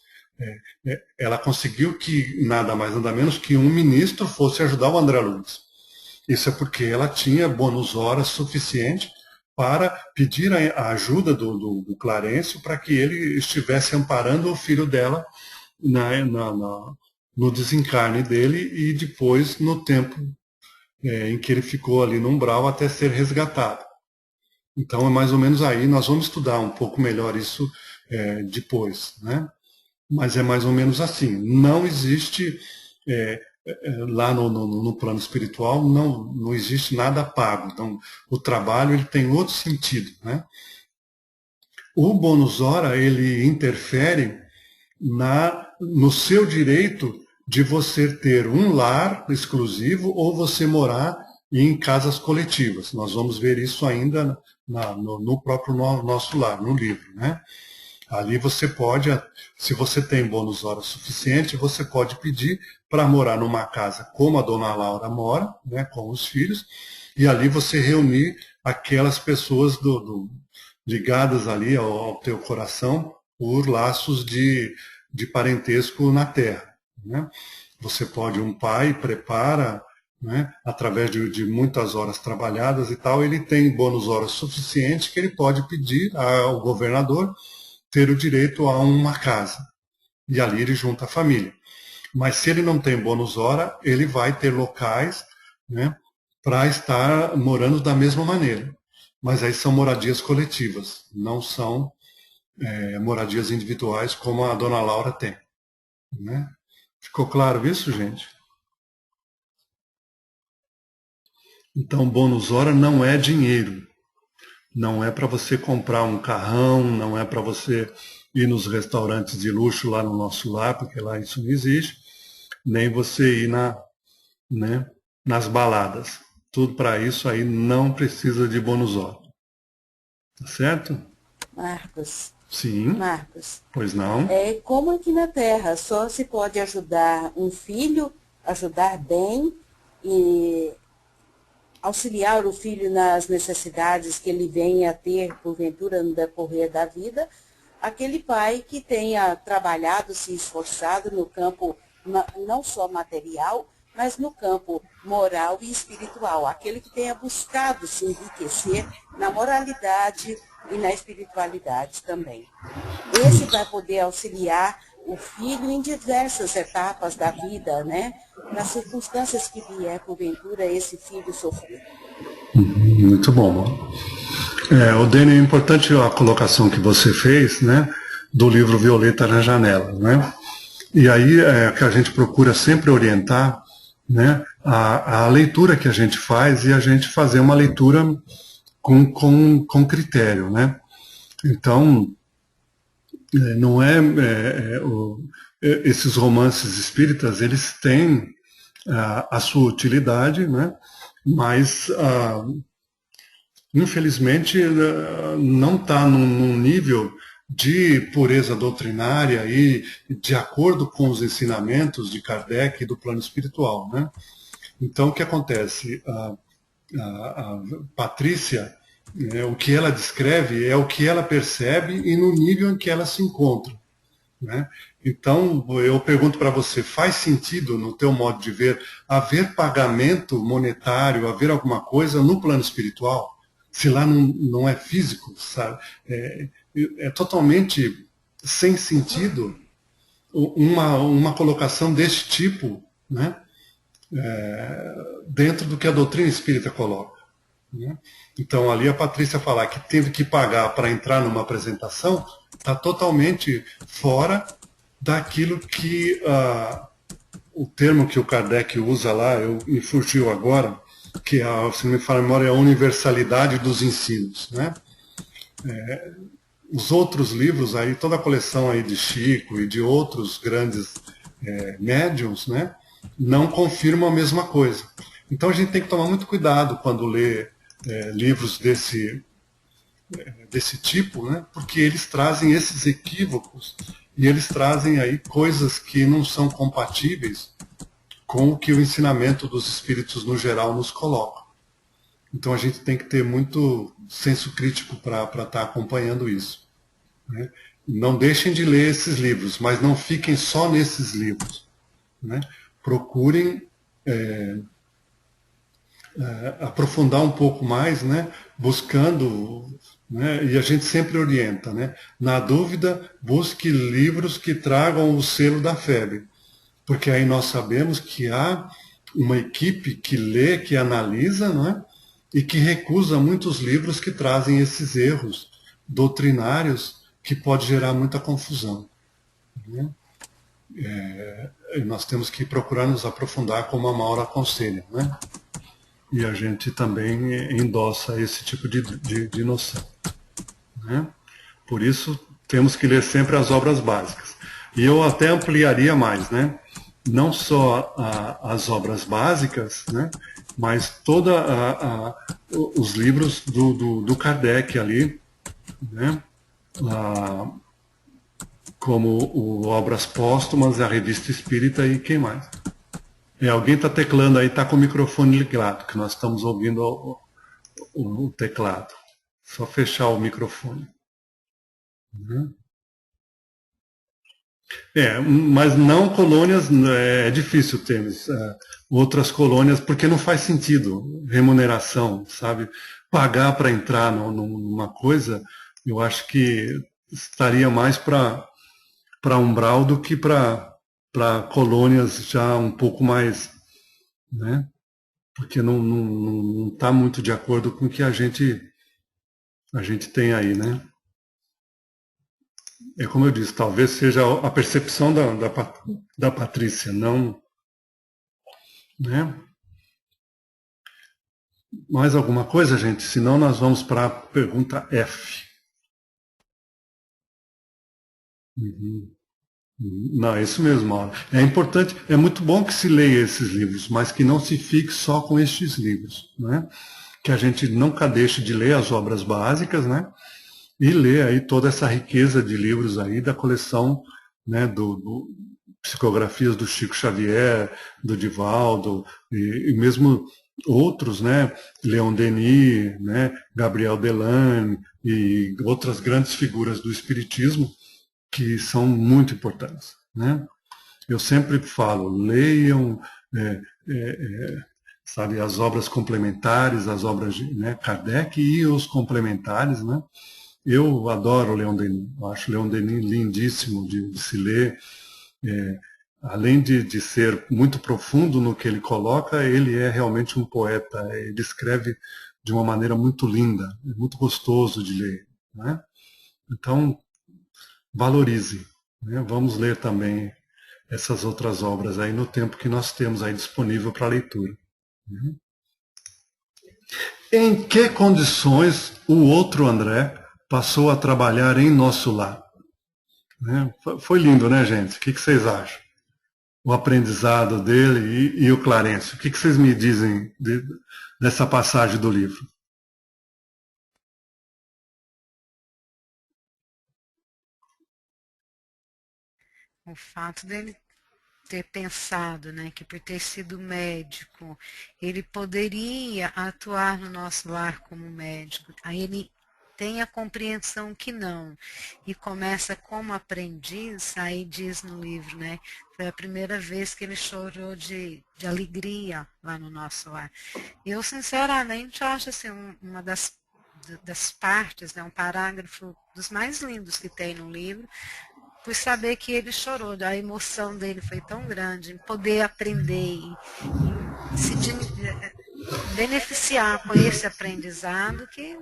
ela conseguiu que nada mais nada menos que um ministro fosse ajudar o André Luiz. Isso é porque ela tinha bônus horas suficiente para pedir a ajuda do Clarencio para que ele estivesse amparando o filho dela no desencarne dele e depois no tempo em que ele ficou ali no umbral até ser resgatado. Então é mais ou menos aí, nós vamos estudar um pouco melhor isso depois, né? Mas é mais ou menos assim, não existe, lá no plano espiritual, não existe nada pago, então o trabalho ele tem outro sentido, né? O bônus hora, ele interfere no seu direito de você ter um lar exclusivo ou você morar em casas coletivas. Nós vamos ver isso ainda no próprio nosso lar, no livro, né? Ali você pode, se você tem bônus hora suficiente, você pode pedir para morar numa casa como a dona Laura mora, né, com os filhos, e ali você reunir aquelas pessoas ligadas ali ao teu coração por laços de parentesco na Terra, né? Você pode, um pai prepara, né, através de muitas horas trabalhadas e tal, ele tem bônus horas suficiente que ele pode pedir ao governador ter o direito a uma casa. E ali ele junta a família. Mas se ele não tem bônus hora, ele vai ter locais, né, para estar morando da mesma maneira. Mas aí são moradias coletivas, não são moradias individuais como a dona Laura tem, né? Ficou claro isso, gente? Então, bônus hora não é dinheiro. Não é para você comprar um carrão, não é para você ir nos restaurantes de luxo lá no nosso lar, porque lá isso não existe, nem você ir nas baladas. Tudo para isso aí não precisa de bônus hora. Tá certo? Marcos. Sim. Marcos. Pois não? Como aqui na Terra, só se pode ajudar um filho, ajudar bem e auxiliar o filho nas necessidades que ele venha a ter, porventura, no decorrer da vida, aquele pai que tenha trabalhado, se esforçado no campo não só material, mas no campo moral e espiritual, aquele que tenha buscado se enriquecer na moralidade e na espiritualidade também. Esse vai poder auxiliar o filho em diversas etapas da vida, né? Nas circunstâncias que vier, porventura, esse filho sofrer. Muito bom. O Dênio, é importante a colocação que você fez, né, do livro Violeta na Janela, né? E aí que a gente procura sempre orientar, né, a leitura que a gente faz e a gente fazer uma leitura com critério, né? Então, não esses romances espíritas, eles têm a sua utilidade, né? Mas, infelizmente, não está num nível de pureza doutrinária e de acordo com os ensinamentos de Kardec e do plano espiritual, né? Então, o que acontece? A Patrícia, o que ela descreve é o que ela percebe e no nível em que ela se encontra, né? Então, eu pergunto para você, faz sentido, no teu modo de ver, haver pagamento monetário, haver alguma coisa no plano espiritual? Se lá não é físico, sabe? É totalmente sem sentido uma colocação desse tipo, né? Dentro do que a doutrina espírita coloca, né? Então, ali a Patrícia falar que teve que pagar para entrar numa apresentação está totalmente fora daquilo que o termo que o Kardec usa lá, me fugiu agora, que, se não me falha a memória, é a universalidade dos ensinos, né? Os outros livros, aí, toda a coleção aí de Chico e de outros grandes médiums, né, não confirmam a mesma coisa. Então a gente tem que tomar muito cuidado quando lê livros desse tipo, né? Porque eles trazem esses equívocos e eles trazem aí coisas que não são compatíveis com o que o ensinamento dos espíritos no geral nos coloca. Então a gente tem que ter muito senso crítico para estar acompanhando isso, né? Não deixem de ler esses livros, mas não fiquem só nesses livros, né? Procurem aprofundar um pouco mais, né? Buscando, né? E a gente sempre orienta, né? Na dúvida, busque livros que tragam o selo da febre, porque aí nós sabemos que há uma equipe que lê, que analisa, né? E que recusa muitos livros que trazem esses erros doutrinários que pode gerar muita confusão, né? E nós temos que procurar nos aprofundar como a Maura aconselha, né? E a gente também endossa esse tipo de noção, né? Por isso, temos que ler sempre as obras básicas. E eu até ampliaria mais, né? Não só as obras básicas, né? Mas todos os livros do Kardec ali, né? Como o Obras Póstumas, a Revista Espírita e quem mais? Alguém está teclando aí, está com o microfone ligado, que nós estamos ouvindo o teclado. Só fechar o microfone. Uhum. Mas não colônias, é difícil termos outras colônias, porque não faz sentido remuneração, sabe? Pagar para entrar numa coisa, eu acho que estaria mais para umbral do que para colônias já um pouco mais, né? Porque não está muito de acordo com o que a gente tem aí, né? É como eu disse, talvez seja a percepção da Patrícia, não, né? Mais alguma coisa, gente? Senão nós vamos para a pergunta F. Uhum. Não, é isso mesmo, Maura. É importante, é muito bom que se leia esses livros, mas que não se fique só com estes livros, né? Que a gente nunca deixe de ler as obras básicas, né? E ler aí toda essa riqueza de livros aí da coleção, né, do psicografias do Chico Xavier, do Divaldo, e mesmo outros, né, Leon Denis, né, Gabriel Delane e outras grandes figuras do espiritismo que são muito importantes, né? Eu sempre falo, leiam, sabe, as obras complementares, as obras de, né, Kardec e os complementares, né? Eu adoro Leon Denis, eu acho Leon Denis lindíssimo de se ler. Além de ser muito profundo no que ele coloca, ele é realmente um poeta, ele escreve de uma maneira muito linda, é muito gostoso de ler, né? Então, valorize, né? Vamos ler também essas outras obras aí no tempo que nós temos aí disponível para leitura, né? Em que condições o outro André passou a trabalhar em nosso lar? Né? Foi lindo, né, gente? O que vocês acham? O aprendizado dele e o Clarencio. O que vocês me dizem dessa passagem do livro? O fato dele ter pensado, né, que por ter sido médico, ele poderia atuar no nosso lar como médico. Aí ele tem a compreensão que não, e começa como aprendiz, aí diz no livro, né, foi a primeira vez que ele chorou de alegria lá no nosso lar. Eu, sinceramente, acho assim, uma das partes, né, um parágrafo dos mais lindos que tem no livro, por saber que ele chorou, a emoção dele foi tão grande, em poder aprender e se beneficiar com esse aprendizado, que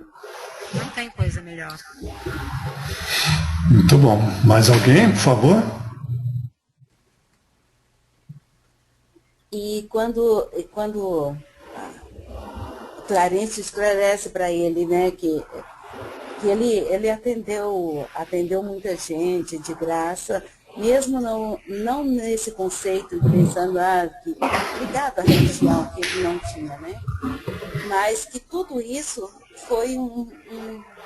não tem coisa melhor. Muito bom. Mais alguém, por favor? E quando Clarencio esclarece para ele, né, que ele atendeu muita gente de graça, mesmo não nesse conceito, pensando, ligado à religião, que ele não tinha, né? Mas que tudo isso foi um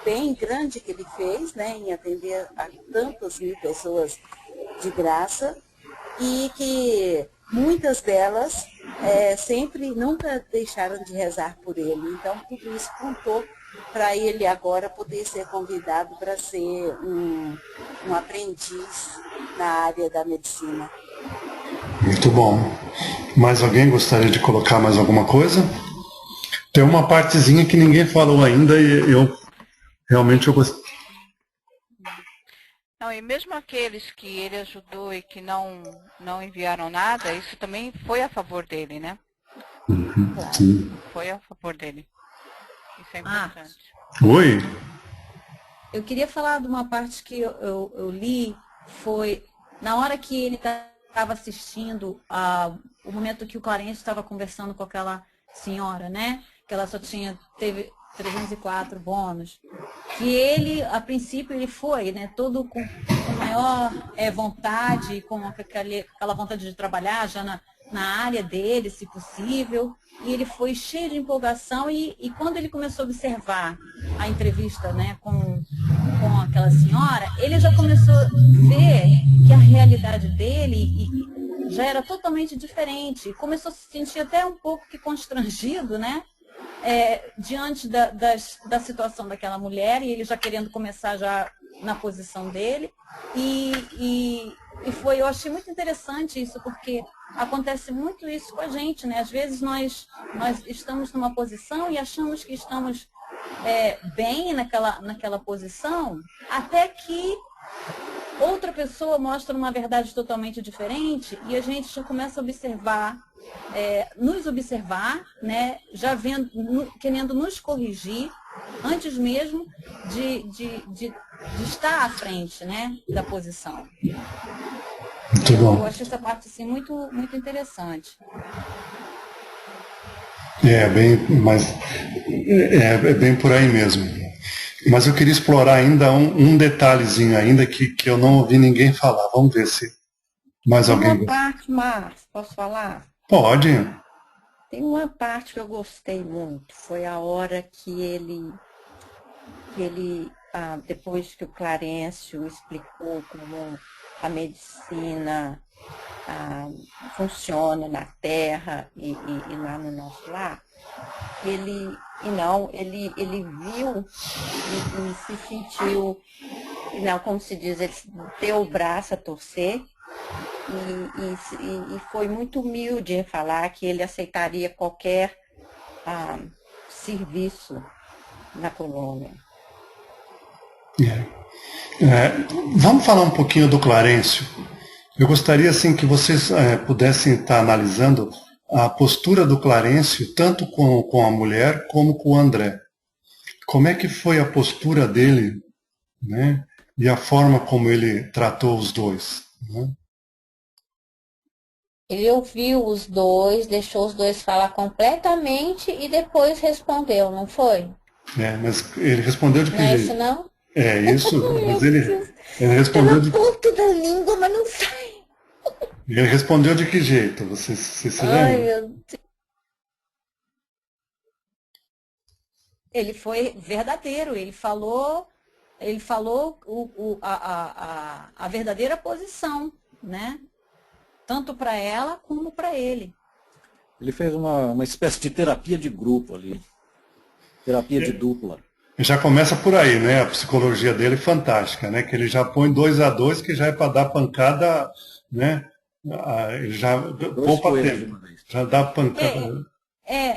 bem grande que ele fez, né, em atender a tantas mil pessoas de graça, e que muitas delas sempre nunca deixaram de rezar por ele. Então, tudo isso contou para ele agora poder ser convidado para ser um aprendiz na área da medicina. Muito bom. Mais alguém gostaria de colocar mais alguma coisa? Tem uma partezinha que ninguém falou ainda e eu gostei. Não, e mesmo aqueles que ele ajudou e que não enviaram nada, isso também foi a favor dele, né? Sim. Foi a favor dele. Isso é importante. Oi? Eu queria falar de uma parte que eu li, foi na hora que ele estava assistindo o momento que o Clarence estava conversando com aquela senhora, né? Que ela só teve 304 bônus. Que ele, a princípio, ele foi, né? Todo com maior vontade, com aquela vontade de trabalhar já na área dele, se possível. E ele foi cheio de empolgação e quando ele começou a observar a entrevista, né, com aquela senhora, ele já começou a ver que a realidade dele já era totalmente diferente. Começou a se sentir até um pouco que constrangido, né, diante da situação daquela mulher, e ele já querendo começar já na posição dele. Eu achei muito interessante isso, porque acontece muito isso com a gente, né? Às vezes nós estamos numa posição e achamos que estamos bem naquela posição, até que outra pessoa mostra uma verdade totalmente diferente e a gente já começa a observar, nos observar, né? Já querendo nos corrigir antes mesmo de estar à frente, né, da posição. Muito bom. Eu acho essa parte assim, muito, muito interessante. É bem por aí mesmo. Mas eu queria explorar ainda um detalhezinho ainda que eu não ouvi ninguém falar. Vamos ver se mais alguém... Tem uma parte, Márcio, posso falar? Pode. Tem uma parte que eu gostei muito, foi a hora que ele depois que o Clarencio explicou como a medicina funciona na Terra e lá no nosso lar, ele viu e se sentiu, como se diz, ele deu o braço a torcer e foi muito humilde em falar que ele aceitaria qualquer serviço na colônia. Vamos falar um pouquinho do Clarencio. Eu gostaria assim que vocês pudessem estar analisando a postura do Clarencio, tanto com a mulher como com o André. Como é que foi a postura dele, né? E a forma como ele tratou os dois, né? Ele ouviu os dois, deixou os dois falar completamente e depois respondeu, não foi? Mas ele respondeu de que não jeito? É isso não? É isso, mas ele respondeu de... ponto da língua, mas não sai. Ele respondeu de que jeito? Você se lembra? Ai, meu Deus. Ele foi verdadeiro, ele falou a verdadeira posição, né? Tanto para ela como para ele. Ele fez uma espécie de terapia de grupo ali, terapia de dupla. Já começa por aí, né? A psicologia dele é fantástica, né? Que ele já põe 2 a 2, que já é para dar pancada, né? Ele já poupa tempo, já dá pancada.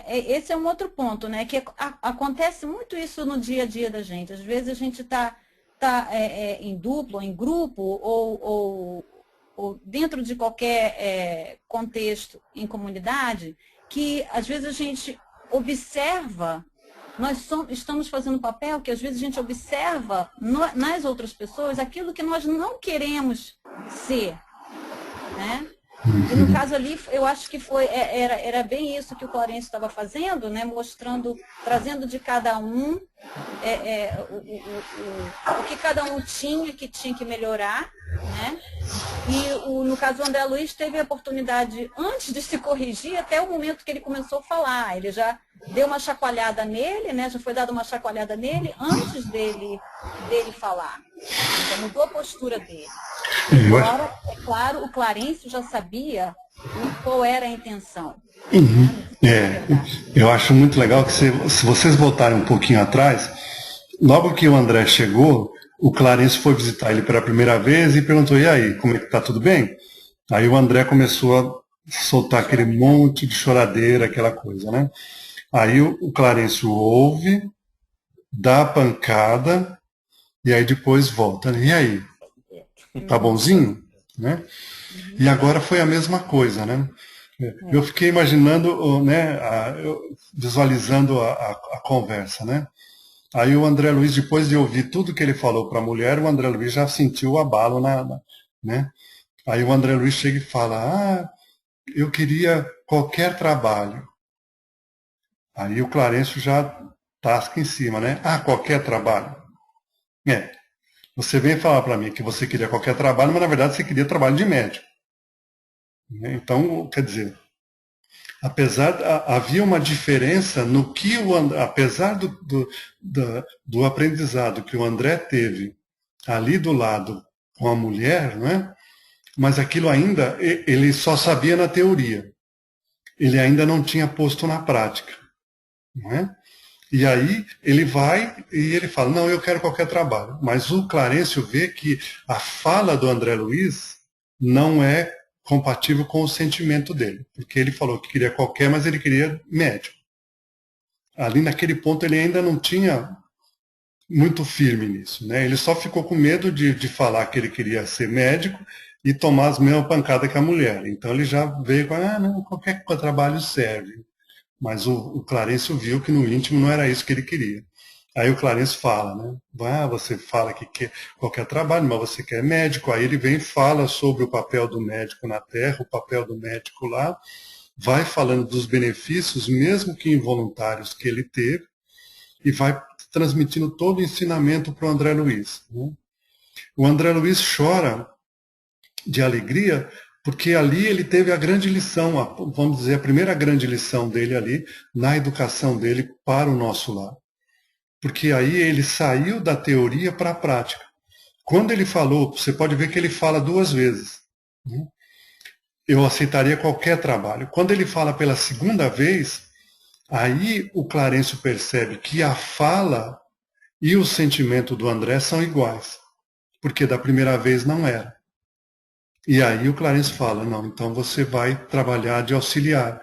Esse é um outro ponto, né? Que acontece muito isso no dia a dia da gente. Às vezes a gente está em duplo, em grupo, ou dentro de qualquer contexto em comunidade, que às vezes a gente observa, estamos fazendo papel que às vezes a gente observa nas outras pessoas aquilo que nós não queremos ser, né? E no caso ali, eu acho que era bem isso que o Clarencio estava fazendo, né? Mostrando, trazendo de cada um o que cada um tinha que melhorar, né? E no caso do André Luiz teve a oportunidade, antes de se corrigir, até o momento que ele começou a falar. Ele já deu uma chacoalhada nele, né? Já foi dada uma chacoalhada nele antes dele falar. Já mudou a postura dele. Agora, é claro, o Clarencio já sabia qual era a intenção. Eu acho muito legal que se vocês voltarem um pouquinho atrás, logo que o André chegou, o Clarencio foi visitar ele pela primeira vez e perguntou, e aí, como é que tá, tudo bem? Aí o André começou a soltar aquele monte de choradeira, aquela coisa, né? Aí o Clarencio ouve, dá a pancada, e aí depois volta. E aí? Tá bonzinho? Né? E agora foi a mesma coisa, né? Eu fiquei imaginando, né, visualizando a conversa, né? Aí o André Luiz, depois de ouvir tudo que ele falou para a mulher, o André Luiz já sentiu o abalo, né? Aí o André Luiz chega e fala, eu queria qualquer trabalho. Aí o Clarencio já tasca em cima, né? Qualquer trabalho. Você vem falar para mim que você queria qualquer trabalho, mas na verdade você queria trabalho de médico. Então, quer dizer, havia uma diferença no que apesar do aprendizado que o André teve ali do lado com a mulher, não é? Mas aquilo ainda, ele só sabia na teoria. Ele ainda não tinha posto na prática. Não é? E aí ele vai e ele fala, não, eu quero qualquer trabalho. Mas o Clarencio vê que a fala do André Luiz não é compatível com o sentimento dele. Porque ele falou que queria qualquer, mas ele queria médico. Ali naquele ponto ele ainda não tinha muito firme nisso. Né? Ele só ficou com medo de falar que ele queria ser médico e tomar as mesmas pancadas que a mulher. Então ele já veio com, não, qualquer trabalho serve. Mas o Clarencio viu que no íntimo não era isso que ele queria. Aí o Clarencio fala, né? Você fala que quer qualquer trabalho, mas você quer médico. Aí ele vem e fala sobre o papel do médico na Terra, o papel do médico lá, vai falando dos benefícios, mesmo que involuntários, que ele teve, e vai transmitindo todo o ensinamento para o André Luiz. Né? O André Luiz chora de alegria, porque ali ele teve a grande lição, vamos dizer, a primeira grande lição dele ali, na educação dele para o nosso lar. Porque aí ele saiu da teoria para a prática. Quando ele falou, você pode ver que ele fala duas vezes. Né? Eu aceitaria qualquer trabalho. Quando ele fala pela segunda vez, aí o Clarencio percebe que a fala e o sentimento do André são iguais. Porque da primeira vez não era. E aí o Clarencio fala, não, então você vai trabalhar de auxiliar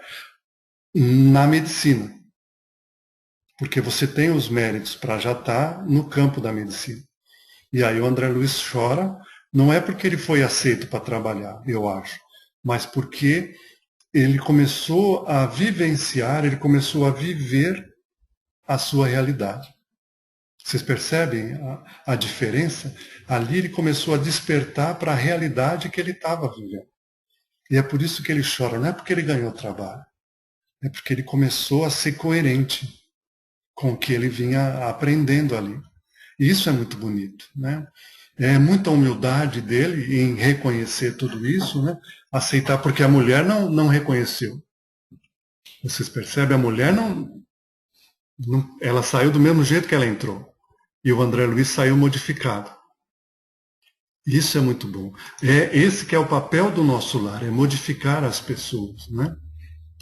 na medicina. Porque você tem os méritos para já estar no campo da medicina. E aí o André Luiz chora, não é porque ele foi aceito para trabalhar, eu acho, mas porque ele começou a vivenciar, ele começou a viver a sua realidade. Vocês percebem a diferença? Ali ele começou a despertar para a realidade que ele estava vivendo. E é por isso que ele chora, não é porque ele ganhou trabalho, é porque ele começou a ser coerente com o que ele vinha aprendendo ali. E isso é muito bonito, né? É muita humildade dele em reconhecer tudo isso, né? Aceitar, porque a mulher não reconheceu. Vocês percebem? A mulher ela saiu do mesmo jeito que ela entrou. E o André Luiz saiu modificado. Isso é muito bom. Esse que é o papel do nosso lar, é modificar as pessoas. Né?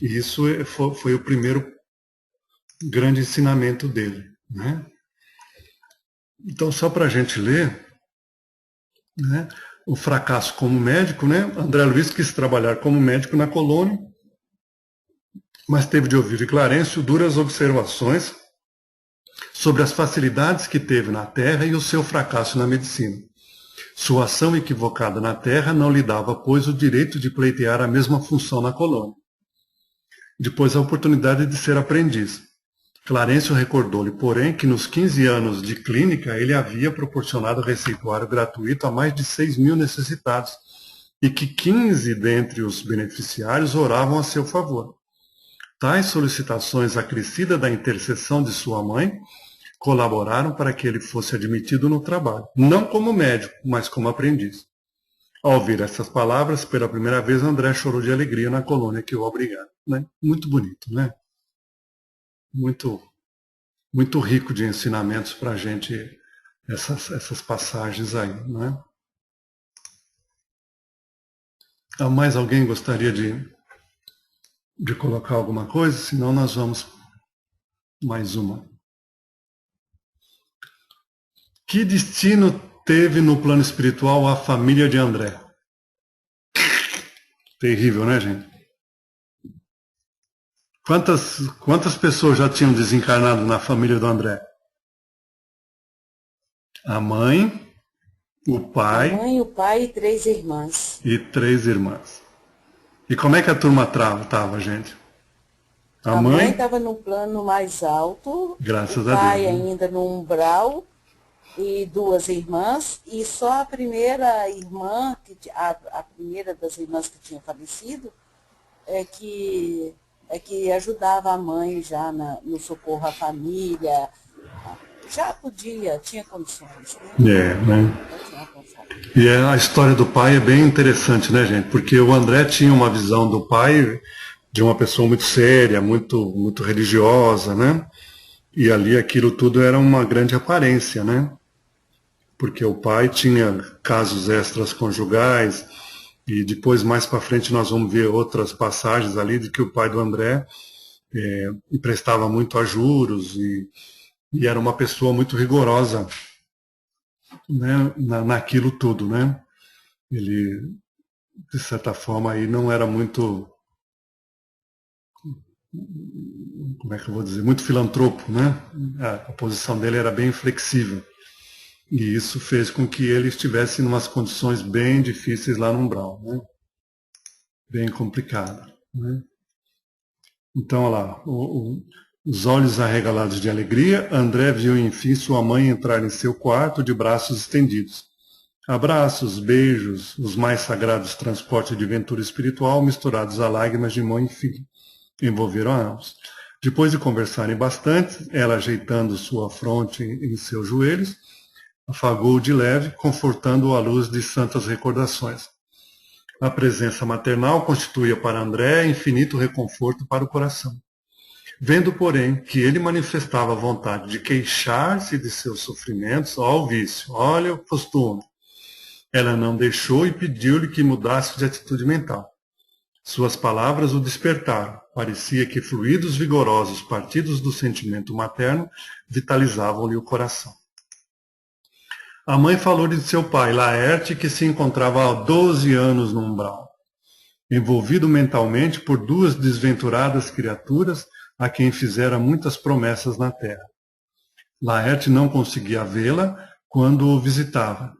E isso foi o primeiro grande ensinamento dele. Né? Então, só para a gente ler, né? O fracasso como médico, né? André Luiz quis trabalhar como médico na colônia, mas teve de ouvir de Clarencio duras observações sobre as facilidades que teve na Terra e o seu fracasso na medicina. Sua ação equivocada na Terra não lhe dava, pois, o direito de pleitear a mesma função na colônia. Depois, a oportunidade de ser aprendiz. Clarencio recordou-lhe, porém, que nos 15 anos de clínica ele havia proporcionado receituário gratuito a mais de 6.000 necessitados, e que 15 dentre os beneficiários oravam a seu favor. Tais solicitações, acrescida da intercessão de sua mãe, colaboraram para que ele fosse admitido no trabalho, não como médico, mas como aprendiz. Ao ouvir essas palavras, pela primeira vez, André chorou de alegria na colônia que o abrigava. Né? Muito bonito, né? Muito, muito rico de ensinamentos para a gente, essas passagens aí, né? Mais alguém gostaria de colocar alguma coisa? Senão nós vamos mais uma. Que destino teve no plano espiritual a família de André? Terrível, né, gente? Quantas pessoas já tinham desencarnado na família do André? A mãe, o pai... A mãe, o pai e 3 irmãs. E 3 irmãs. E como é que a turma estava, gente? A mãe estava no plano mais alto. Graças a Deus. O pai ainda no umbral. E 2 irmãs. E só a primeira irmã, a primeira das irmãs que tinha falecido, é que ajudava a mãe já no socorro à família. Já tinha condições. Né? E a história do pai é bem interessante, né, gente? Porque o André tinha uma visão do pai de uma pessoa muito séria, muito, muito religiosa, né? E ali aquilo tudo era uma grande aparência, né? Porque o pai tinha casos extras conjugais, e depois, mais para frente, nós vamos ver outras passagens ali de que o pai do André emprestava muito a juros e era uma pessoa muito rigorosa, né, naquilo tudo, né? Ele, de certa forma, aí não era muito, como é que eu vou dizer, muito filantropo, né? A posição dele era bem flexível. E isso fez com que ele estivesse em umas condições bem difíceis lá no umbral, né? Bem complicado, né? Então, olha lá, os olhos arregalados de alegria, André viu enfim sua mãe entrar em seu quarto de braços estendidos. Abraços, beijos, os mais sagrados transportes de ventura espiritual misturados a lágrimas de mãe e filho, envolveram ambos. Depois de conversarem bastante, ela ajeitando sua fronte em seus joelhos, afagou-o de leve, confortando-o à luz de santas recordações. A presença maternal constituía para André infinito reconforto para o coração. Vendo, porém, que ele manifestava vontade de queixar-se de seus sofrimentos, ó o vício, olha o costume, ela não deixou e pediu-lhe que mudasse de atitude mental. Suas palavras o despertaram. Parecia que fluidos vigorosos partidos do sentimento materno vitalizavam-lhe o coração. A mãe falou-lhe de seu pai, Laerte, que se encontrava há 12 anos no umbral, envolvido mentalmente por 2 desventuradas criaturas a quem fizera muitas promessas na terra. Laerte não conseguia vê-la quando o visitava.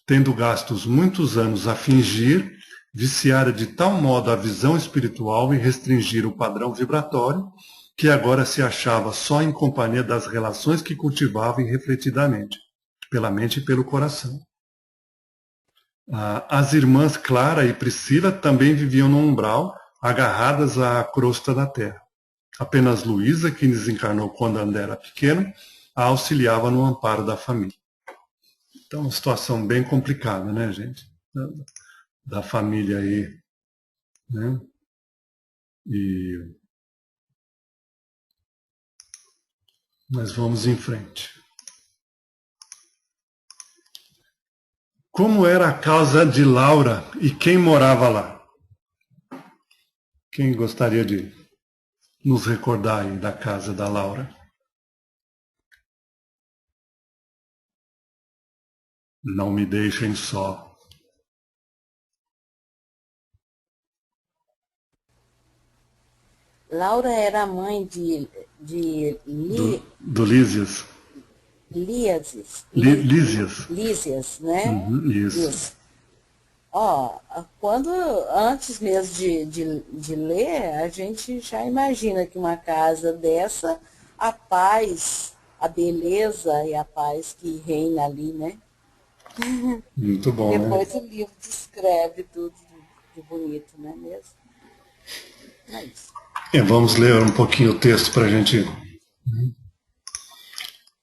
Tendo gastos muitos anos a fingir, viciara de tal modo a visão espiritual e restringir o padrão vibratório, que agora se achava só em companhia das relações que cultivava irrefletidamente, pela mente e pelo coração. As irmãs Clara e Priscila também viviam no umbral, agarradas à crosta da terra. Apenas Luísa, que desencarnou quando André era pequeno, a auxiliava no amparo da família. Então, uma situação bem complicada, né, gente? Da família aí, né? Mas vamos em frente. Como era a casa de Laura e quem morava lá? Quem gostaria de nos recordar aí da casa da Laura? Não me deixem só. Laura era a mãe de do Lísias. Lísias, né? Isso. Ó, antes mesmo de ler, a gente já imagina que uma casa dessa, a paz, a beleza e a paz que reina ali, né? Muito bom, Depois né? o livro descreve tudo de bonito, não é mesmo? É isso. Vamos ler um pouquinho o texto para a gente.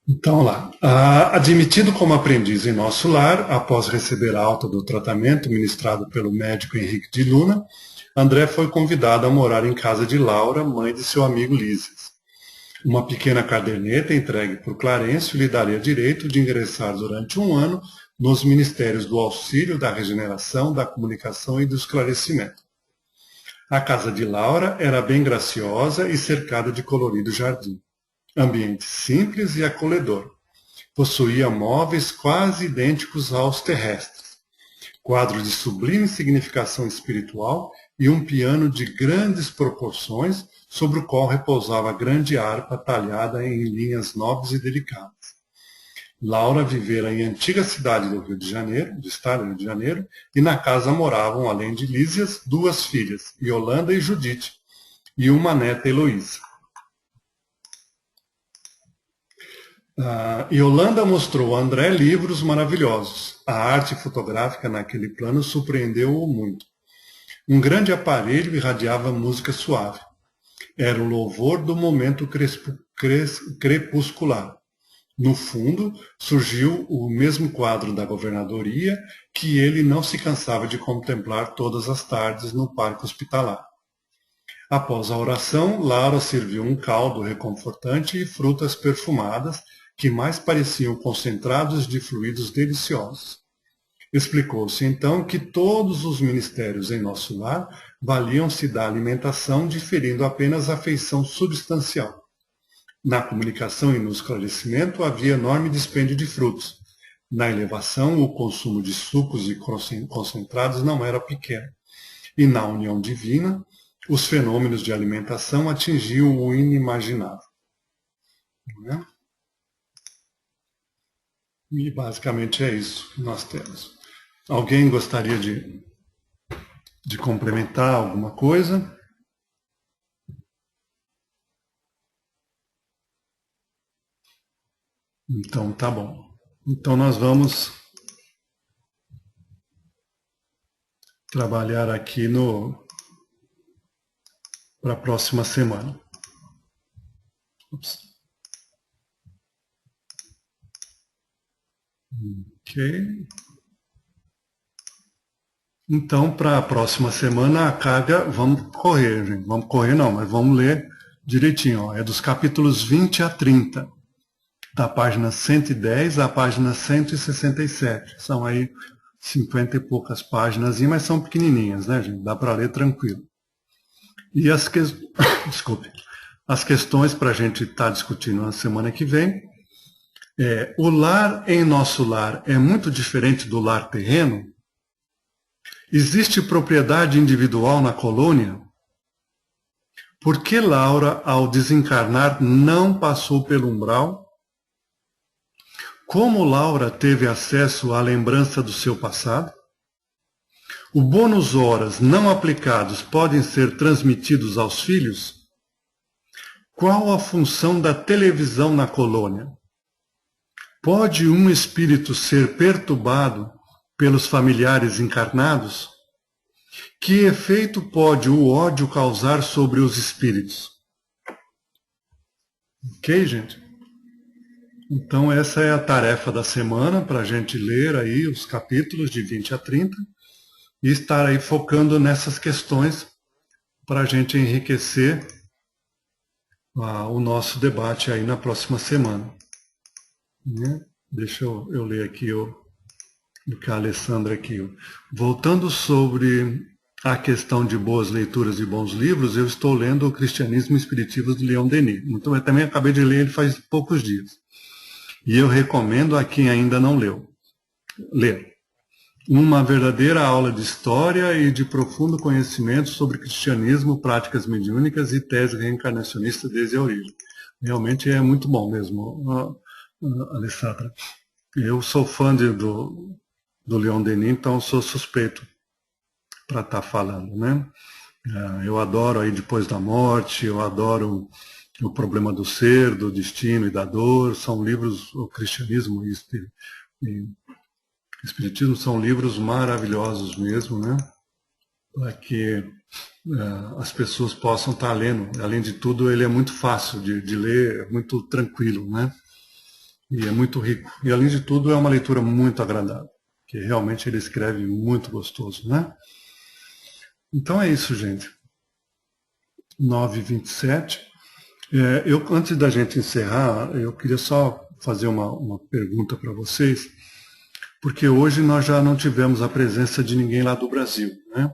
Então, lá. Admitido como aprendiz em nosso lar, após receber a alta do tratamento ministrado pelo médico Henrique de Luna, André foi convidado a morar em casa de Laura, mãe de seu amigo Lísias. Uma pequena caderneta entregue por Clarencio lhe daria direito de ingressar durante um ano nos ministérios do auxílio, da regeneração, da comunicação e do esclarecimento. A casa de Laura era bem graciosa e cercada de colorido jardim. Ambiente simples e acolhedor. Possuía móveis quase idênticos aos terrestres, quadros de sublime significação espiritual e um piano de grandes proporções sobre o qual repousava grande harpa talhada em linhas nobres e delicadas. Laura vivera em antiga cidade do Rio de Janeiro, do estado do Rio de Janeiro, e na casa moravam, além de Lísias, 2 filhas, Yolanda e Judite, e uma neta, Heloísa. Yolanda mostrou a André livros maravilhosos. A arte fotográfica naquele plano surpreendeu-o muito. Um grande aparelho irradiava música suave. Era o louvor do momento crepuscular. No fundo, surgiu o mesmo quadro da governadoria que ele não se cansava de contemplar todas as tardes no parque hospitalar. Após a oração, Laura serviu um caldo reconfortante e frutas perfumadas que mais pareciam concentrados de fluidos deliciosos. Explicou-se então que todos os ministérios em nosso lar valiam-se da alimentação, diferindo apenas a feição substancial. Na comunicação e no esclarecimento havia enorme dispêndio de frutos. Na elevação, o consumo de sucos e concentrados não era pequeno. E na união divina, os fenômenos de alimentação atingiam o inimaginável. Não é? E basicamente é isso que nós temos. Alguém gostaria de complementar alguma coisa? Então, tá bom. Então, nós vamos trabalhar aqui para a próxima semana. Ups. Ok. Então, para a próxima semana, a carga, vamos correr, gente. Vamos correr não, mas vamos ler direitinho. Ó. É dos capítulos 20 a 30. Da página 110 à página 167. São aí 50 e poucas páginas, mas são pequenininhas, né, gente? Dá para ler tranquilo. E desculpe, as questões para a gente estar discutindo na semana que vem. O lar em nosso lar é muito diferente do lar terreno? Existe propriedade individual na colônia? Por que Laura, ao desencarnar, não passou pelo umbral? Como Laura teve acesso à lembrança do seu passado? O bônus horas não aplicados podem ser transmitidos aos filhos? Qual a função da televisão na colônia? Pode um espírito ser perturbado pelos familiares encarnados? Que efeito pode o ódio causar sobre os espíritos? Ok, gente? Então essa é a tarefa da semana, para a gente ler aí os capítulos de 20 a 30 e estar aí focando nessas questões para a gente enriquecer o nosso debate aí na próxima semana. Deixa eu ler aqui o que a Alessandra aqui. Voltando sobre a questão de boas leituras e bons livros, eu estou lendo o Cristianismo e Espiritismo do Leon Denis. Então, eu também acabei de ler ele faz poucos dias. E eu recomendo a quem ainda não leu, ler. Uma verdadeira aula de história e de profundo conhecimento sobre cristianismo, práticas mediúnicas e tese reencarnacionista desde a origem. Realmente é muito bom mesmo, Alessandra. Eu sou fã do Leon Denis, então sou suspeito para estar falando, né? Eu adoro aí Depois da Morte, eu adoro O Problema do Ser, do Destino e da Dor, são livros, o Cristianismo e Espiritismo são livros maravilhosos mesmo, né? Para que as pessoas possam estar lendo. Além de tudo, ele é muito fácil de ler, é muito tranquilo, né? E é muito rico. E além de tudo, é uma leitura muito agradável, que realmente ele escreve muito gostoso, né? Então é isso, gente. 9h27. Antes da gente encerrar, eu queria só fazer uma pergunta para vocês, porque hoje nós já não tivemos a presença de ninguém lá do Brasil, né?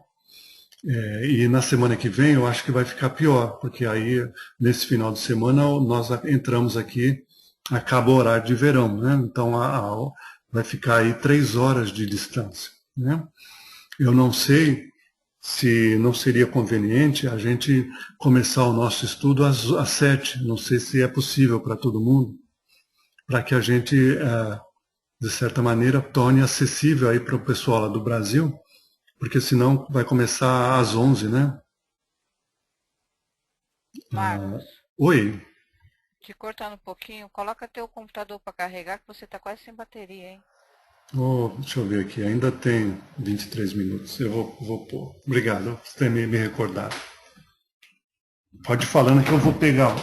E na semana que vem eu acho que vai ficar pior, porque aí nesse final de semana nós entramos aqui, acaba o horário de verão, né? Então vai ficar aí 3 horas de distância, né? Eu não sei se não seria conveniente a gente começar o nosso estudo às 7. Não sei se é possível para todo mundo, para que a gente, de certa maneira, torne acessível aí para o pessoal lá do Brasil, porque senão vai começar às 11, né? Marcos, Oi. te cortando um pouquinho, coloca teu computador para carregar que você está quase sem bateria, hein? Deixa eu ver aqui, ainda tem 23 minutos. Eu vou pôr. Obrigado por ter me recordado. Pode ir falando que eu vou pegar.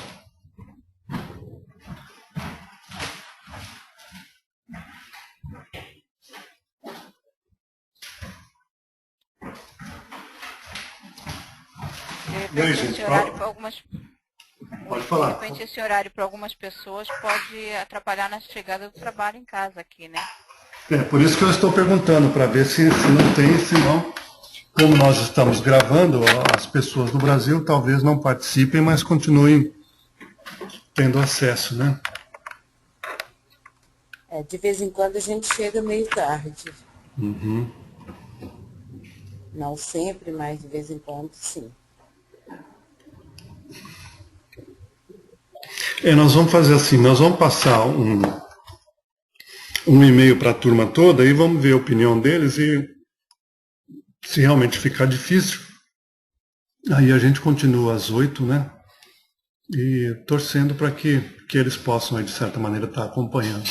De repente, esse horário para algumas... Pode falar. De repente, esse horário para algumas pessoas pode atrapalhar na chegada do trabalho em casa aqui, né? Por isso que eu estou perguntando, para ver se não tem, senão, como nós estamos gravando, as pessoas do Brasil talvez não participem, mas continuem tendo acesso, né? De vez em quando a gente chega meio tarde. Uhum. Não sempre, mas de vez em quando sim. Nós vamos fazer assim, nós vamos passar um e-mail para a turma toda e vamos ver a opinião deles e se realmente ficar difícil, aí a gente continua às 8, né? E torcendo para que eles possam, aí, de certa maneira, estar acompanhando.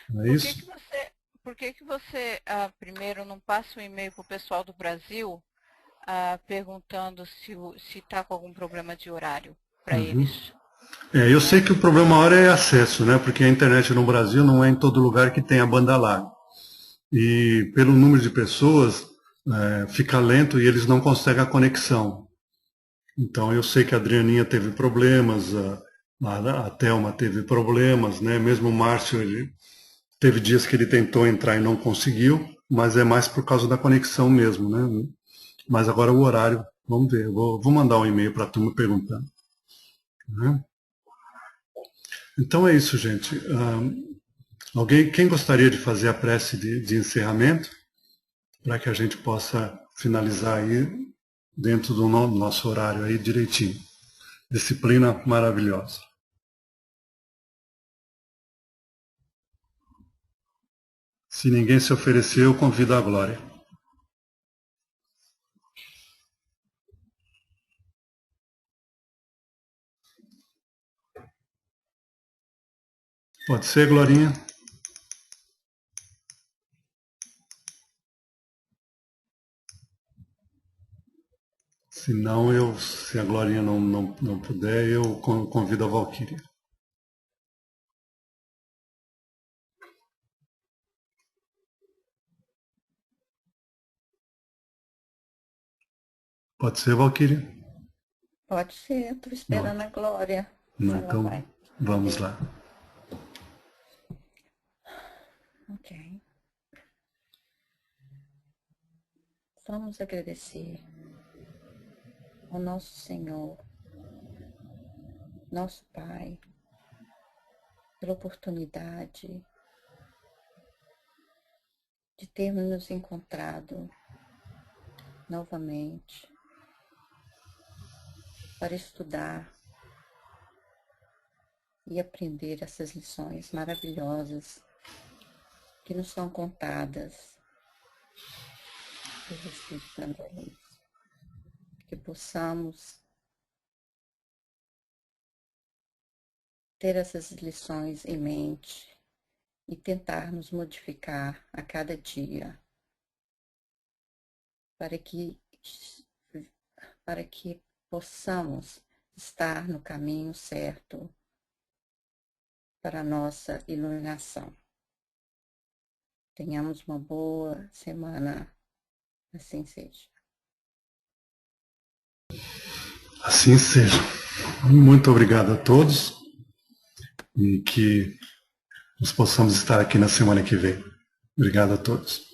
Não é isso? Por que você primeiro não passa um e-mail para o pessoal do Brasil perguntando se está com algum problema de horário para eles? Eu sei que o problema maior é acesso, né? Porque a internet no Brasil não é em todo lugar que tem a banda larga. E pelo número de pessoas, fica lento e eles não conseguem a conexão. Então eu sei que a Adrianinha teve problemas, a Thelma teve problemas, né? Mesmo o Márcio, ele teve dias que ele tentou entrar e não conseguiu, mas é mais por causa da conexão mesmo, né? Mas agora o horário, vamos ver. Eu vou mandar um e-mail para a turma perguntando. Né? Então é isso, gente. Quem gostaria de fazer a prece de encerramento, para que a gente possa finalizar aí dentro do nosso horário aí direitinho. Disciplina maravilhosa. Se ninguém se ofereceu, convido a Glória. Pode ser, Glorinha? Se a Glorinha não puder, eu convido a Valquíria. Pode ser, Valquíria? Pode ser, estou esperando a Glória. Então, vamos lá. Ok. Vamos agradecer ao nosso Senhor, nosso Pai, pela oportunidade de termos nos encontrado novamente para estudar e aprender essas lições maravilhosas que nos são contadas pelo Espírito André Luiz. Que possamos ter essas lições em mente e tentar nos modificar a cada dia para que possamos estar no caminho certo para a nossa iluminação. Tenhamos uma boa semana, assim seja. Assim seja. Muito obrigado a todos e que nós possamos estar aqui na semana que vem. Obrigado a todos.